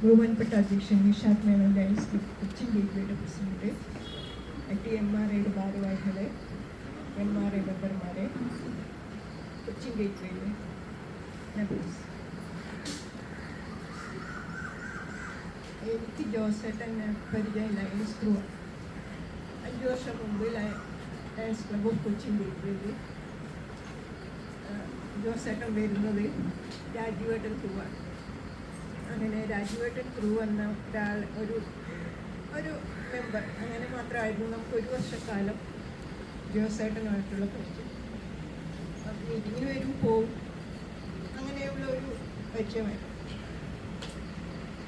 ബഹുമാനപ്പെട്ട അധ്യക്ഷൻ നിഷാദ് മേനോൻ, ലയൺസ് കൊച്ചിൻ ഗേറ്റ്വേയുടെ പ്രസിഡന്റ്, മറ്റ് MRAയുടെ ഭാരവാഹികളെ, MRA മെമ്പർമാരെ, കൊച്ചിൻ ഗേറ്റ്വേയിലെ മെമ്പേഴ്സ്, എനിക്ക് ജോസേട്ടനെ പരിചയം ലയൺസ് ത്രൂ 5 വർഷം മുമ്പ് ലയൺസ് ക്ലബ് ഓഫ് കൊച്ചിൻ ഗേറ്റ്വേയിൽ ജോസേട്ടൻ വരുന്നത് രാജീവേട്ടൻ ത്രൂ ആണ്. അങ്ങനെ രാജീവേട്ടൻ ത്രൂ എന്ന ഒരാൾ, ഒരു മെമ്പർ, അങ്ങനെ മാത്രമായിരുന്നു നമുക്ക് 1 വർഷക്കാലം ജോസേട്ടനുമായിട്ടുള്ള പരിചയം. മീറ്റിങ്ങിന് വരും, പോവും, അങ്ങനെയുള്ള ഒരു പരിചയമായിരുന്നു.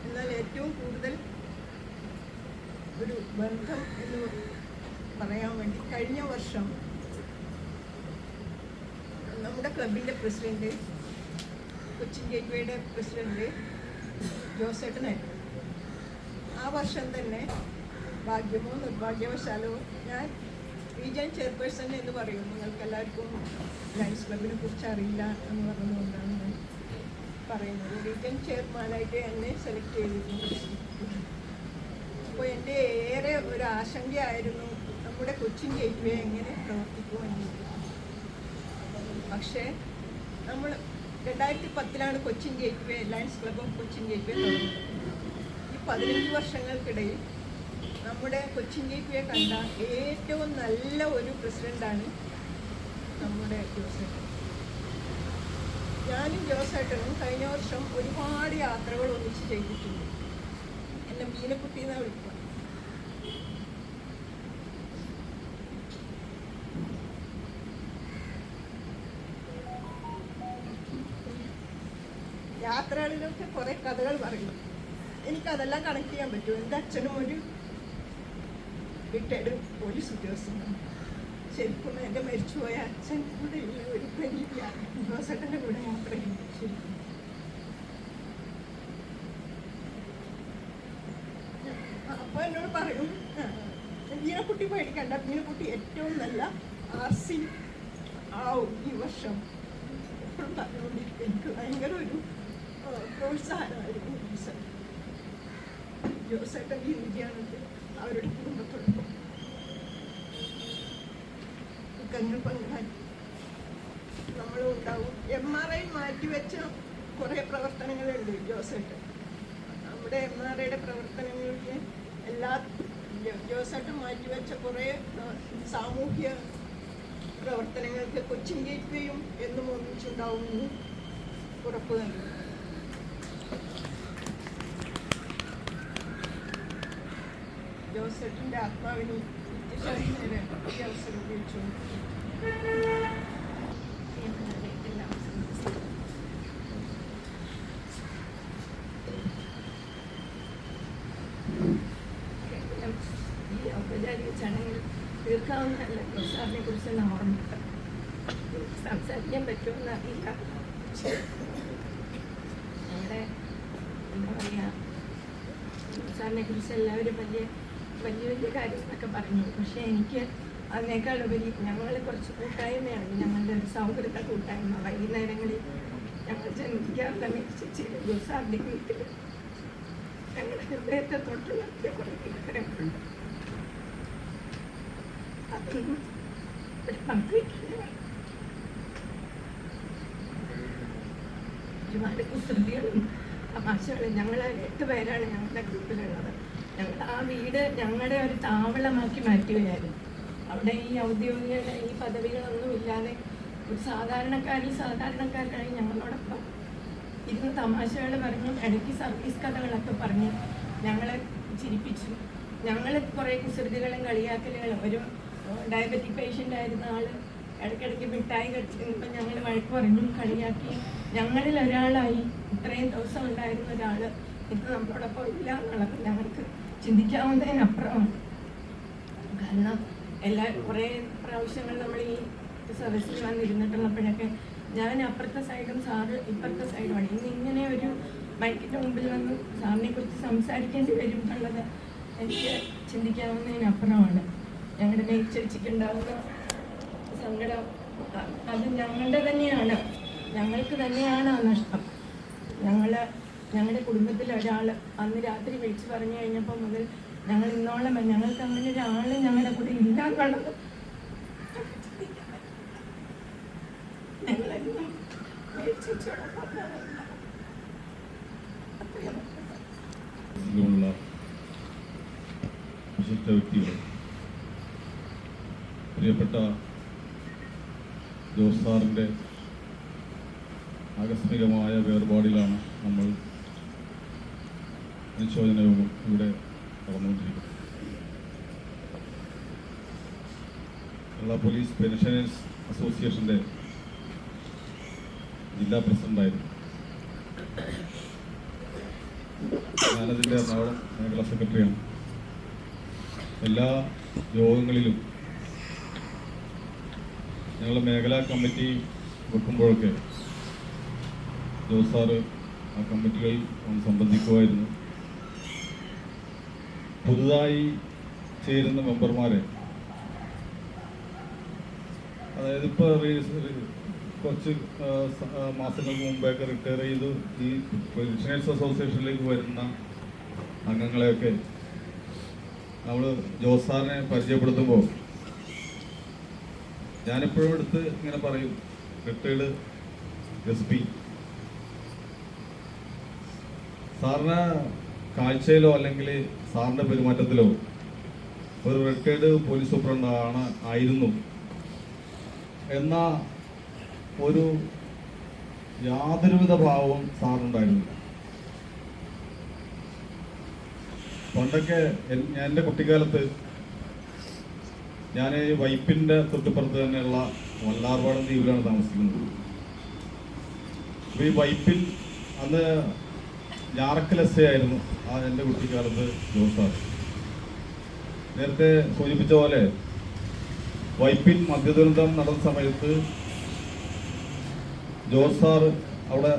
എന്നാൽ ഏറ്റവും കൂടുതൽ ഒരു ബന്ധം എന്ന് പറയാൻ വേണ്ടി കഴിഞ്ഞ വർഷം നമ്മുടെ ക്ലബിൻ്റെ പ്രസിഡൻറ്റ്, കൊച്ചിൻ ഗേറ്റ്വേയുടെ പ്രസിഡൻറ്റ് ജോസേട്ടനായിരുന്നു. ആ വർഷം തന്നെ ഭാഗ്യമോ നിർഭാഗ്യവശാലോ ഞാൻ റീജിയൻ ചെയർപേഴ്സൺ എന്ന് പറയും. നിങ്ങൾക്ക് എല്ലാവർക്കും ലയൺസ് ക്ലബിനെ കുറിച്ച് അറിയില്ല എന്ന് പറഞ്ഞതുകൊണ്ടാണ് ഞാൻ പറയുന്നത്. റീജിയൻ ചെയർമാനായിട്ട് എന്നെ സെലക്ട് ചെയ്തിരുന്നു. അപ്പോൾ എൻ്റെ ഏറെ ഒരു ആശങ്കയായിരുന്നു നമ്മുടെ കൊച്ചിൻ ഗേറ്റ്വേ എങ്ങനെ പ്രവർത്തിക്കുമെന്ന്. പക്ഷേ നമ്മൾ 2010 Cochin gateway lions club of Cochin gateway തുടങ്ങുന്നത്. ഈ 15 വർഷങ്ങൾക്കിടയിൽ നമ്മുടെ കൊച്ചിൻ ഗേറ്റ്വേ കണ്ട ഏറ്റവും നല്ല ഒരു പ്രസിഡൻ്റാണ് നമ്മുടെ ജോസേട്ടൻ. ഞാനും ജോസേട്ടനും കഴിഞ്ഞ വർഷം ഒരുപാട് യാത്രകൾ ഒന്നിച്ച് ചെയ്തിട്ടുണ്ട്. എന്നെ മീനക്കുട്ടി എന്നാണ് വിളിക്കുക. യാത്രകളിലൊക്കെ കുറേ കഥകൾ പറയും. എനിക്കതെല്ലാം കണക്ട് ചെയ്യാൻ പറ്റും. എൻ്റെ അച്ഛനും ഒരു റിട്ടയർഡ് പോലീസ് ഉദ്യോഗസ്ഥനാണ്. ശരിക്കും എൻ്റെ മരിച്ചുപോയ അച്ഛൻ കൂടെ ഇല്ല, ഒരു പെണ്ണില്ല, ജോസേട്ടൻ്റെ കൂടെ യാത്രയില്ല. ശരിക്കും അപ്പോൾ എന്നോട് പറയും, മീനക്കുട്ടി പേടിക്കണ്ട, മീനക്കുട്ടി ഏറ്റവും നല്ല RC ആവും ഈ വർഷം. എപ്പോഴും പറഞ്ഞുകൊണ്ടിരിക്കും. എനിക്ക് ഭയങ്കര ഒരു പ്രോത്സാഹനമായിരുന്നു ജോസേട്ടൻ ഈ നിര്യാണത്തിൽ അവരുടെ കുടുംബത്തോടൊപ്പം ദുഃഖങ്ങൾ പങ്കിടാൻ നമ്മളും ഉണ്ടാവും. MRI മാറ്റിവെച്ച കുറേ പ്രവർത്തനങ്ങളുണ്ട് ജോസേട്ടൻ. നമ്മുടെ MRIയുടെ പ്രവർത്തനങ്ങൾക്ക് എല്ലാ ജോസേട്ടൻ മാറ്റിവെച്ച കുറേ സാമൂഹ്യ പ്രവർത്തനങ്ങൾക്ക് കൊച്ചിൻ ഗേറ്റ്വേയും എന്നും ഒന്നിച്ചുണ്ടാവുമെന്ന് ഉറപ്പ് നൽകുന്നു. ജോസേട്ടൻ്റെ ആത്മാവിന് നിത്യശാന്തി നേരാൻ ഈ അവസരം ഉപയോഗിച്ചു. ഈ ഔപചാരിക ചടങ്ങിൽ തീർക്കാവുന്നതല്ല ജോസാറിനെ കുറിച്ച് ഓർമ്മ സംസാരിക്കാൻ പറ്റുമെന്ന് അറിയില്ല. നമ്മുടെ എന്താ പറയുക, ജോസാറിനെ കുറിച്ച് എല്ലാവരും വലിയ കാര്യങ്ങളൊക്കെ പറഞ്ഞു. പക്ഷേ എനിക്ക് അതിനേക്കാളുപരി ഞങ്ങൾ കുറച്ച് കൂട്ടായ്മയാണ്, ഞങ്ങളുടെ ഒരു സൗഹൃദ കൂട്ടായ്മ. വൈകുന്നേരങ്ങളിൽ ഞങ്ങൾ ചിന്തിക്കാറുള്ള ചേച്ചിയുടെ ജോസാറിൻ്റെ വീട്ടിൽ ഞങ്ങളുടെ ഹൃദയത്തെ തൊട്ട് നടത്തിയ കുറേ വിവരങ്ങളുണ്ട്. അതൊന്നും ഇവിടെ പങ്കുവയ്ക്കുന്നത് ഒരുപാട് കുസൃതികളും തമാശകളും. ഞങ്ങൾ 8 പേരാണ് ഞങ്ങളുടെ ഗ്രൂപ്പിലുള്ളത്. ഞങ്ങൾ ആ വീട് ഞങ്ങളുടെ ഒരു താവളമാക്കി മാറ്റുകയായിരുന്നു. അവിടെ ഈ ഔദ്യോഗിക ഈ പദവികളൊന്നും ഇല്ലാതെ ഒരു സാധാരണക്കാരായി ഞങ്ങളോടൊപ്പം ഇരുന്ന് തമാശകൾ പറഞ്ഞു, ഇടയ്ക്ക് സർവീസ് കഥകളൊക്കെ പറഞ്ഞ് ഞങ്ങളെ ചിരിപ്പിച്ചു. ഞങ്ങൾ കുറേ കുസൃതികളും കളിയാക്കലുകളും. ഒരു ഡയബറ്റിക് പേഷ്യൻ്റ് ആയിരുന്ന ആൾ ഇടയ്ക്കിടയ്ക്ക് മിഠായി കഴിച്ചിരുന്നപ്പോൾ ഞങ്ങൾ വഴക്ക് പറഞ്ഞു, കളിയാക്കി. ഞങ്ങളിൽ ഒരാളായി ഇത്രയും ദിവസം ഉണ്ടായിരുന്ന ഒരാൾ ഇത് നമ്മളോടൊപ്പം ഇല്ല എന്നുള്ളത് ഞങ്ങൾക്ക് ചിന്തിക്കാവുന്നതിനപ്പുറമാണ്. കാരണം കുറേ പ്രാവശ്യങ്ങൾ നമ്മൾ ഈ സദസ്സിൽ വന്നിരുന്നിട്ടുള്ളപ്പോഴൊക്കെ ഞാൻ അപ്പുറത്തെ സൈഡും സാറ് ഇപ്പുറത്തെ സൈഡുമാണ്. ഇങ്ങനെ ഒരു മൈക്കിൻ്റെ മുമ്പിൽ വന്ന് സാറിനെ കുറിച്ച് സംസാരിക്കേണ്ടി വരും എന്നുള്ളത് എനിക്ക് ചിന്തിക്കാവുന്നതിനപ്പുറമാണ്. ഞങ്ങളുടെ മേച്ചേച്ചിക്കുണ്ടാവുന്ന സങ്കടം അത് ഞങ്ങൾക്ക് തന്നെയാണ് ആ നഷ്ടം. ഞങ്ങളുടെ കുടുംബത്തിലെ ഒരാൾ അന്ന് രാത്രി വിളിച്ച് പറഞ്ഞു കഴിഞ്ഞപ്പോൾ മുതൽ ഞങ്ങൾ ഇന്നോളം ഞങ്ങൾക്ക് അങ്ങനെ ഒരാൾ ഞങ്ങളുടെ കൂടെ ഇല്ല എന്നുള്ളത് ഞങ്ങളെന്നും വിശിഷ്ട വ്യക്തികൾ, പ്രിയപ്പെട്ട ജോസ് സാറിൻ്റെ ആകസ്മികമായ വേർപാടിലാണ് നമ്മൾ അനുശോചനവും ഇവിടെ നടന്നുകൊണ്ടിരിക്കുന്നത്. കേരള പോലീസ് പെൻഷനേഴ്സ് അസോസിയേഷൻ്റെ ജില്ലാ പ്രസിഡൻ്റായിരുന്നു. ഞാനതിൻ്റെ എറണാകുളം മേഖലാ സെക്രട്ടറിയാണ്. എല്ലാ യോഗങ്ങളിലും ഞങ്ങളുടെ മേഖലാ കമ്മിറ്റി വെക്കുമ്പോഴൊക്കെ ജോസ് സാറ് ആ കമ്മിറ്റികളിൽ ഒന്ന് സംബന്ധിക്കുമായിരുന്നു. പുതുതായി ചേരുന്ന മെമ്പർമാരെ, അതായത് ഇപ്പോൾ കുറച്ച് മാസങ്ങൾക്ക് മുമ്പേയൊക്കെ റിട്ടയർ ചെയ്ത് ഈ പെൻഷനേഴ്സ് അസോസിയേഷനിലേക്ക് വരുന്ന അംഗങ്ങളെയൊക്കെ നമ്മൾ ജോസ് സാറിനെ പരിചയപ്പെടുത്തുമ്പോൾ ഞാനെപ്പോഴും എടുത്ത് ഇങ്ങനെ പറയും, റിട്ടയർഡ് SP സാറിന് കാഴ്ചയിലോ അല്ലെങ്കിൽ സാറിൻ്റെ പെരുമാറ്റത്തിലോ ഒരു റിട്ടയർഡ് പോലീസ് സൂപ്രണ്ട് ആയിരുന്നു എന്ന ഒരു യാതൊരുവിധ ഭാവവും സാറിനുണ്ടായിരുന്നില്ല. പണ്ടൊക്കെ എൻ്റെ കുട്ടിക്കാലത്ത് ഞാൻ ഈ വൈപ്പിൻ്റെ തൊട്ടിപ്പുറത്ത് തന്നെയുള്ള വല്ലാർപാടം ദ്വീപിലാണ് താമസിക്കുന്നത്. അപ്പോൾ ഈ വൈപ്പിൽ അന്ന് ഞാറക്കൽ SA ആയിരുന്നു എൻ്റെ കുട്ടിക്കാലത്ത് ജോസ് സാർ. നേരത്തെ സൂചിപ്പിച്ച പോലെ വൈപ്പിൻ മദ്യദുരന്തം നടന്ന സമയത്ത് ജോസ് സാർ അവിടെ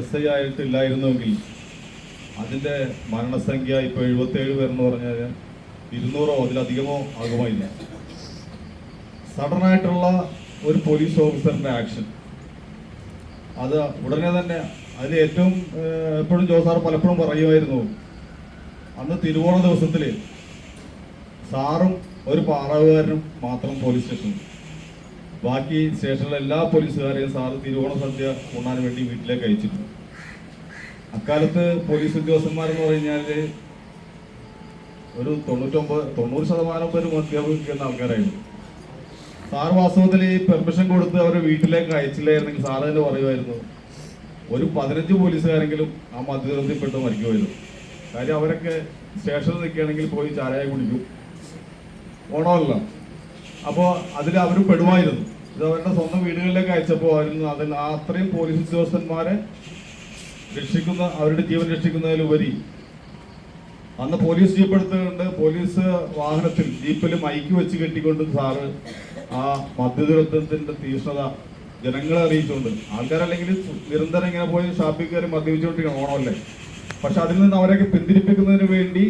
SI ആയിട്ടില്ലായിരുന്നുവെങ്കിൽ അതിൻ്റെ മരണസംഖ്യ ഇപ്പോൾ 77 പേരെന്ന് പറഞ്ഞാൽ 200 അതിലധികമോ ആകുമായില്ല. സഡനായിട്ടുള്ള ഒരു പോലീസ് ഓഫീസറിൻ്റെ ആക്ഷൻ, അത് ഉടനെ തന്നെ അതിൽ ഏറ്റവും എപ്പോഴും ജോസ് സാർ പലപ്പോഴും പറയുമായിരുന്നു, അന്ന് തിരുവോണ ദിവസത്തിൽ സാറും ഒരു പാറാവുകാരനും മാത്രം പോലീസ് സ്റ്റേഷനിൽ, ബാക്കി സ്റ്റേഷനിലെ എല്ലാ പോലീസുകാരെയും സാറ് തിരുവോണ സദ്യ ഉണ്ണാൻ വേണ്ടി വീട്ടിലേക്ക് അയച്ചിരുന്നു. അക്കാലത്ത് പോലീസ് ഉദ്യോഗസ്ഥന്മാരെന്ന് പറഞ്ഞാൽ ഒരു 90% പേരും മദ്യപിക്കുന്ന ആൾക്കാരായിരുന്നു. സാർ വാസ്തവത്തിൽ ഈ പെർമിഷൻ കൊടുത്ത് അവരെ വീട്ടിലേക്ക് അയച്ചില്ലായിരുന്നെങ്കിൽ സാറ് തന്നെ പറയുമായിരുന്നു, ഒരു 15 പോലീസുകാരെങ്കിലും ആ മദ്യദുരന്തത്തിൽപ്പെട്ട് മരിക്കുമായിരുന്നു. കാര്യം അവരൊക്കെ സ്റ്റേഷനിൽ നിൽക്കുകയാണെങ്കിൽ പോയി ചാരായ കുടിക്കും, ഓണമല്ല. അപ്പോൾ അതിൽ അവർ പെടുമായിരുന്നു. ഇത് അവരുടെ സ്വന്തം വീടുകളിലേക്ക് അയച്ചപ്പോൾ അതിൽ അത്രയും പോലീസ് ഉദ്യോഗസ്ഥന്മാരെ രക്ഷിക്കുന്ന, അവരുടെ ജീവൻ രക്ഷിക്കുന്നതിലുപരി അന്ന് പോലീസ് ജീപ്പ് എടുത്തുകൊണ്ട് പോലീസ് വാഹനത്തിൽ ജീപ്പിൽ മൈക്ക് വെച്ച് കെട്ടിക്കൊണ്ട് സാറ് ആ മദ്യദുരന്തത്തിൻ്റെ തീക്ഷ്ണത ജനങ്ങളെ അറിയിച്ചുകൊണ്ട്, ആൾക്കാരല്ലെങ്കിൽ നിരന്തരം ഇങ്ങനെ പോയി ഷാപ്പിൽ കയറി മദ്യപിച്ചുകൊണ്ടിരിക്കണം, ഓണമല്ലേ. പക്ഷെ അതിൽ നിന്ന് അവരെയൊക്കെ പിന്തിരിപ്പിക്കുന്നതിന് വേണ്ടി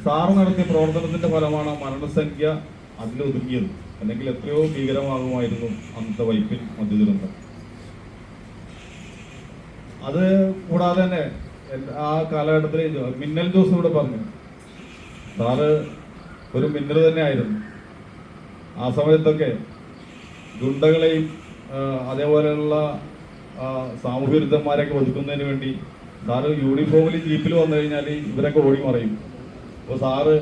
സാറ് നടത്തിയ പ്രവർത്തനത്തിൻ്റെ ഫലമാണ് മരണസംഖ്യ അതിലൊതുങ്ങിയത്. അല്ലെങ്കിൽ എത്രയോ ഭീകരമാകുമായിരുന്നു അന്നത്തെ വൈപ്പിൻ മദ്യദുരന്തം. അത് കൂടാതെ തന്നെ ആ കാലഘട്ടത്തിൽ മിന്നൽ ജോസ് ഇവിടെ പറഞ്ഞു, സാറ് ഒരു മിന്നൽ തന്നെ ആയിരുന്നു. ആ സമയത്തൊക്കെ ഗുണ്ടകളെയും അതേപോലെയുള്ള സാമൂഹ്യ വിരുദ്ധന്മാരെയൊക്കെ ഒതുക്കുന്നതിന് വേണ്ടി സാറ് യൂണിഫോമിൽ ജീപ്പിൽ വന്നു കഴിഞ്ഞാൽ ഇവരൊക്കെ ഓടി മറയും. അപ്പോൾ സാറ്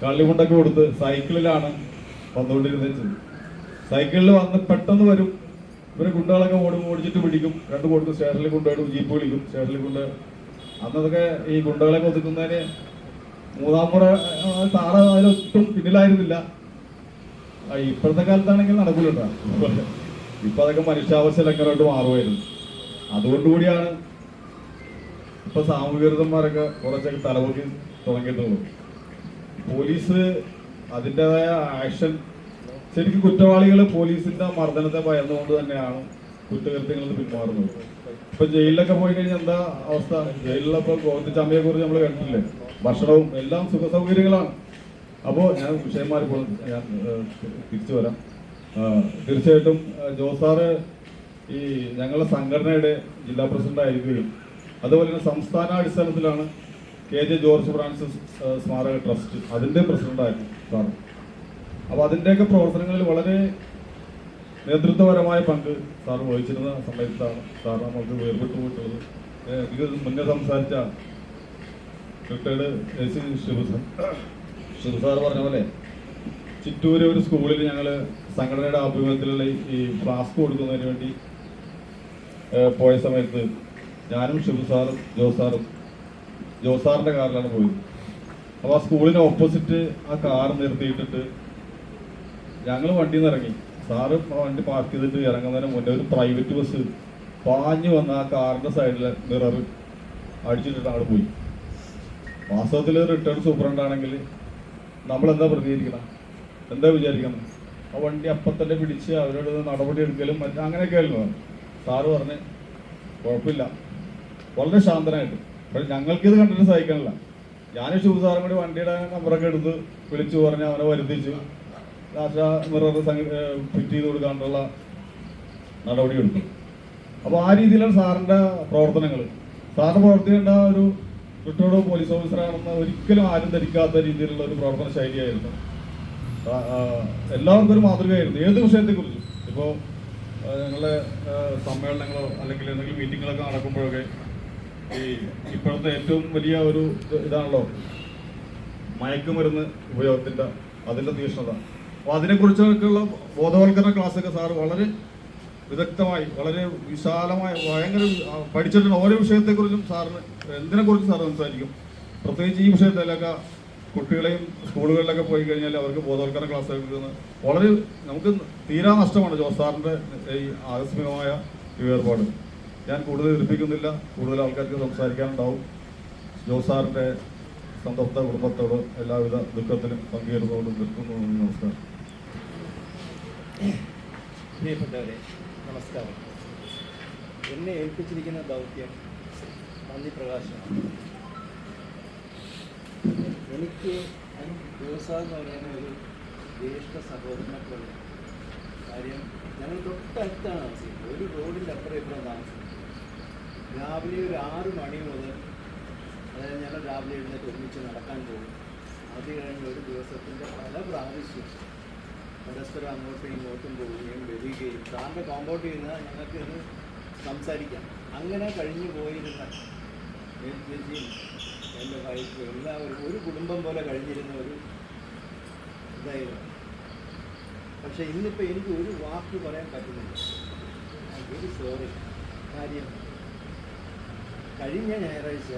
കള്ളിമുണ്ടൊക്കെ കൊടുത്ത് സൈക്കിളിലാണ് വന്നുകൊണ്ടിരുന്നത്. സൈക്കിളിൽ വന്ന് പെട്ടെന്ന് വരും, ഇവരെ ഗുണ്ടകളൊക്കെ ഓടിച്ചിട്ട് പിടിക്കും, 2 കൊടുത്ത് സ്റ്റേഷനിൽ കൊണ്ടുപോയിട്ട് ജീപ്പ് വിളിക്കും, സ്റ്റേഷനിൽ കൊണ്ട്. അന്നതൊക്കെ ഈ ഗുണ്ടകളെ ഒതുക്കുന്നതിന് 3-ാം മുറ സാറ് അതിലൊട്ടും പിന്നിലായിരുന്നില്ല. ഇപ്പോഴത്തെ കാലത്താണെങ്കിൽ നടക്കൂലുണ്ടോ, ഇപ്പം അതൊക്കെ മനുഷ്യാവശ്യ ലംഘനമായിട്ട് മാറുമായിരുന്നു. അതുകൊണ്ടുകൂടിയാണ് ഇപ്പം സാമൂഹിക വിരുദ്ധന്മാരൊക്കെ കുറച്ചൊക്കെ തലപൊക്കി തുടങ്ങിയിട്ടുള്ളൂ. പോലീസ് അതിൻ്റെതായ ആക്ഷൻ, ശരിക്കും കുറ്റവാളികൾ പോലീസിൻ്റെ മർദ്ദനത്തെ ഭയന്നുകൊണ്ട് തന്നെയാണ് കുറ്റകൃത്യങ്ങളിൽ നിന്ന് പിന്മാറുന്നത്. ഇപ്പം ജയിലിലൊക്കെ പോയി കഴിഞ്ഞാൽ എന്താ അവസ്ഥ? ജയിലിലപ്പോൾ ഗോവിന്ദചാമിയെ കുറിച്ച് നമ്മൾ കേട്ടിട്ടില്ലേ? ഭക്ഷണവും എല്ലാം സുഖ സൗകര്യങ്ങളാണ്. അപ്പോൾ ഞാൻ വിഷയം മാറിപ്പോൾ ഞാൻ തിരിച്ചു വരാം. തീർച്ചയായിട്ടും ജോസ് സാറ് ഈ ഞങ്ങളുടെ സംഘടനയുടെ ജില്ലാ പ്രസിഡന്റ് ആയിരിക്കുകയും അതുപോലെ തന്നെ സംസ്ഥാന അടിസ്ഥാനത്തിലാണ് KJ ജോർജ് ഫ്രാൻസിസ് സ്മാരക ട്രസ്റ്റ് അതിൻ്റെ പ്രസിഡന്റായിരുന്നു സാർ. അപ്പോൾ അതിൻ്റെയൊക്കെ പ്രവർത്തനങ്ങളിൽ വളരെ നേതൃത്വപരമായ പങ്ക് സാർ വഹിച്ചിരുന്ന സമയത്താണ് സാർ നമുക്ക് വേർപെട്ടു പോയിട്ടുള്ളത്. ഇത് മുന്നേ സംസാരിച്ച റിട്ടയർഡ് AC ശിവ സാർ പറഞ്ഞ പോലെ ചിറ്റൂര് ഒരു സ്കൂളിൽ ഞങ്ങൾ സംഘടനയുടെ ആഭിമുഖ്യത്തിലുള്ള ഈ ഫ്ലാസ്ക് കൊടുക്കുന്നതിന് വേണ്ടി പോയ സമയത്ത് ഞാനും ഷിബു സാറും ജോസ് സാറിൻ്റെ കാറിലാണ് പോയത്. അപ്പോൾ ആ സ്കൂളിന് ഓപ്പോസിറ്റ് ആ കാർ നിർത്തിയിട്ടിട്ട് ഞങ്ങൾ വണ്ടിയിൽ നിന്ന് ഇറങ്ങി. സാറ് വണ്ടി പാർക്ക് ചെയ്തിട്ട് ഇറങ്ങുന്നതിന് മുന്നേ ഒരു പ്രൈവറ്റ് ബസ് പാഞ്ഞു വന്ന് ആ കാറിൻ്റെ സൈഡിലെ മിറർ അടിച്ചിട്ടിട്ട് അങ്ങോട്ട് പോയി. വാസ്തവത്തിൽ റിട്ടേൺ സൂപ്രണ്ടാണെങ്കിൽ നമ്മളെന്താ പ്രതികരിക്കണം, എന്താ വിചാരിക്കണം? ആ വണ്ടി അപ്പം തന്നെ പിടിച്ച് അവരോട് നടപടി എടുക്കലും അങ്ങനെയൊക്കെ ആയിരുന്നു. സാറ് പറഞ്ഞ് കുഴപ്പമില്ല, വളരെ ശാന്തനായിട്ട്. പക്ഷെ ഞങ്ങൾക്കിത് കണ്ടിട്ട് സഹിക്കണില്ല. ഞാൻ ഷൂർ സാറും കൂടി വണ്ടിയുടെ നമ്പറൊക്കെ എടുത്ത് വിളിച്ചു പറഞ്ഞ് അവനെ വരുത്തിച്ച് ലാസ്റ്റ് മിറർ ഫിറ്റ് ചെയ്ത് കൊടുക്കാനുള്ള നടപടി എടുത്തു. അപ്പോൾ ആ രീതിയിലാണ് സാറിൻ്റെ പ്രവർത്തനങ്ങൾ. സാറിന് പ്രവർത്തിക്കേണ്ട ഒരു റിട്ടയർഡ് പോലീസ് ഓഫീസറാണെന്ന് ഒരിക്കലും ആരും ധരിക്കാത്ത രീതിയിലുള്ള ഒരു പ്രവർത്തന ശൈലിയായിരുന്നു. എല്ലാവർക്കും ഒരു മാതൃകയായിരുന്നു ഏത് വിഷയത്തെക്കുറിച്ചും. ഇപ്പോൾ ഞങ്ങളുടെ സമ്മേളനങ്ങളോ അല്ലെങ്കിൽ എന്തെങ്കിലും മീറ്റിങ്ങുകളൊക്കെ നടക്കുമ്പോഴൊക്കെ ഈ ഇപ്പോഴത്തെ ഏറ്റവും വലിയ ഒരു ഇതാണല്ലോ മയക്കുമരുന്ന് ഉപയോഗത്തിൻ്റെ അതിൻ്റെ തീക്ഷ്ണത. അപ്പോൾ അതിനെക്കുറിച്ചൊക്കെയുള്ള ബോധവൽക്കരണ ക്ലാസ്സൊക്കെ സാറ് വളരെ വിദഗ്ധമായി, വളരെ വിശാലമായി, ഭയങ്കര പഠിച്ചിട്ടുണ്ട്. ഓരോ വിഷയത്തെക്കുറിച്ചും സാറിന് എന്തിനെക്കുറിച്ചും സാർ സംസാരിക്കും. പ്രത്യേകിച്ച് ഈ വിഷയത്തിലൊക്കെ കുട്ടികളെയും സ്കൂളുകളിലൊക്കെ പോയി കഴിഞ്ഞാൽ അവർക്ക് ബോധവൽക്കരണ ക്ലാസ് എടുക്കുന്നത് വളരെ നമുക്ക് തീരാ നഷ്ടമാണ് ജോസ് സാറിൻ്റെ ഈ ആകസ്മികമായ ഈ വേർപാട്. ഞാൻ കൂടുതൽ ദീർഘിപ്പിക്കുന്നില്ല, കൂടുതൽ ആൾക്കാർക്ക് സംസാരിക്കാനുണ്ടാവും. ജോസ് സാറിൻ്റെ സംതൃപ്ത കുടുംബത്തോട് എല്ലാവിധ ദുഃഖത്തിലും പങ്കുചേർന്നുകൊണ്ട് നിർത്തുന്നു. നമസ്കാരം. പ്രിയപ്പെട്ടവരെ, നമസ്കാരം. എന്നെ ഏൽപ്പിച്ചിരിക്കുന്ന ദൗത്യം നന്ദി പ്രകാശനമാണ്. എനിക്ക് ജോസാർ എന്ന് പറയുന്ന ഒരു ജ്യേഷ്ഠ സഹോദരനൊക്കെയുള്ള കാര്യം. ഞങ്ങൾ തൊട്ടടുത്താണ് താമസിക്കുന്നത്, ഒരു റോഡിൻ്റെ അപ്പുറം ഇപ്പുറം താമസിക്കുന്നത്. രാവിലെ ഒരു 6 മണി മുതൽ, അതായത് ഞങ്ങൾ രാവിലെ എഴുന്നേറ്റ് ഒരുമിച്ച് നടക്കാൻ പോകും. അത് കഴിഞ്ഞ് ഒരു ദിവസത്തിൻ്റെ പല പ്രാവശ്യം പരസ്പരം അങ്ങോട്ടും ഇങ്ങോട്ടും പോവുകയും വരികയും സാറിൻ്റെ കോമ്പൗണ്ട് ചെയ്യുന്നത് ഞങ്ങൾക്ക് ഇത് സംസാരിക്കാം. അങ്ങനെ കഴിഞ്ഞു പോയിരുന്ന ചേച്ചിയും എൻ്റെ വൈഫും എല്ലാവരും ഒരു കുടുംബം പോലെ കഴിഞ്ഞിരുന്ന ഒരു ഇതായിരുന്നു. പക്ഷേ ഇന്നിപ്പോൾ എനിക്ക് ഒരു വാക്ക് പറയാൻ പറ്റുന്നില്ല. ഒരു സോറി. കാര്യം കഴിഞ്ഞ ഞായറാഴ്ച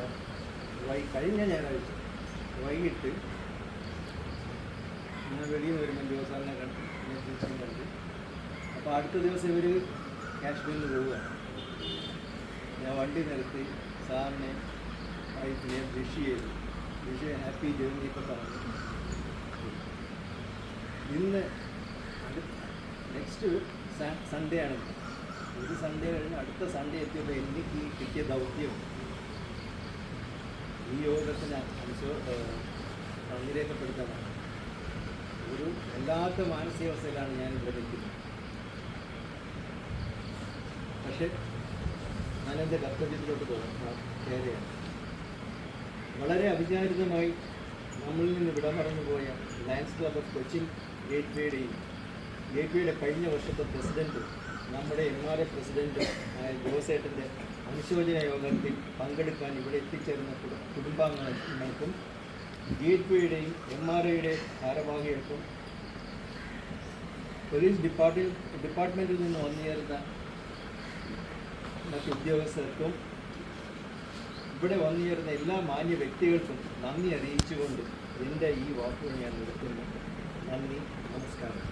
വൈകിട്ട് ഞാൻ വെളിയിൽ നിന്ന് വരുമ്പോൾ ജോസാറിനെ കണ്ടു, ടീച്ചറും കണ്ടു. അപ്പോൾ അടുത്ത ദിവസം ഇവർ കാശ്മീരിൽ പോവുകയാണ്. ഞാൻ വണ്ടി നിർത്തി സാറിനെ വൈഫിനെ വിഷ് ചെയ്തു. ഹാപ്പി ജേർണി ഒക്കെ പറഞ്ഞു. ഇന്ന് നെക്സ്റ്റ് സൺഡേ ആണ്. ഒരു സൺഡേ കഴിഞ്ഞ് അടുത്ത സൺഡേ എത്തിയപ്പോൾ എനിക്ക് കിട്ടിയ ദൗത്യം ഈ യോഗത്തിന് പങ്കുരേഖപ്പെടുത്താനാണ്. ഒരു വല്ലാത്ത മാനസികാവസ്ഥയിലാണ് ഞാൻ ഇവിടെ നിൽക്കുന്നത്. പക്ഷെ ഞാനെൻ്റെ കർത്തവ്യത്തിലോട്ട് കയറുകയാണ്. വളരെ അവിചാരിതമായി നമ്മളിൽ നിന്ന് വിട പറഞ്ഞു പോയ ലയൺസ് ക്ലബ് ഓഫ് കൊച്ചിൻ ഗേറ്റ്വേയുടെ കഴിഞ്ഞ വർഷത്തെ പ്രസിഡൻറ്റ്, നമ്മുടെ MRA പ്രസിഡൻറ്റ് ആയ ജോസേട്ടൻ്റെ അനുശോചന യോഗത്തിൽ പങ്കെടുക്കാൻ ഇവിടെ എത്തിച്ചേർന്ന കുടുംബാംഗങ്ങൾക്കും ഗേറ്റ്വേയുടെയും MRAയുടെ ഭാരവാഹികൾക്കും പോലീസ് ഡിപ്പാർട്ട്മെൻറ്റിൽ നിന്ന് വന്നുചേർന്ന മറ്റ് ഉദ്യോഗസ്ഥർക്കും ഇവിടെ വന്നുചേർന്ന എല്ലാ മാന്യ വ്യക്തികൾക്കും നന്ദി അറിയിച്ചുകൊണ്ട് എൻ്റെ ഈ വാക്കുകൾ ഞാൻ നിർത്തുന്നു. നന്ദി, നമസ്കാരം.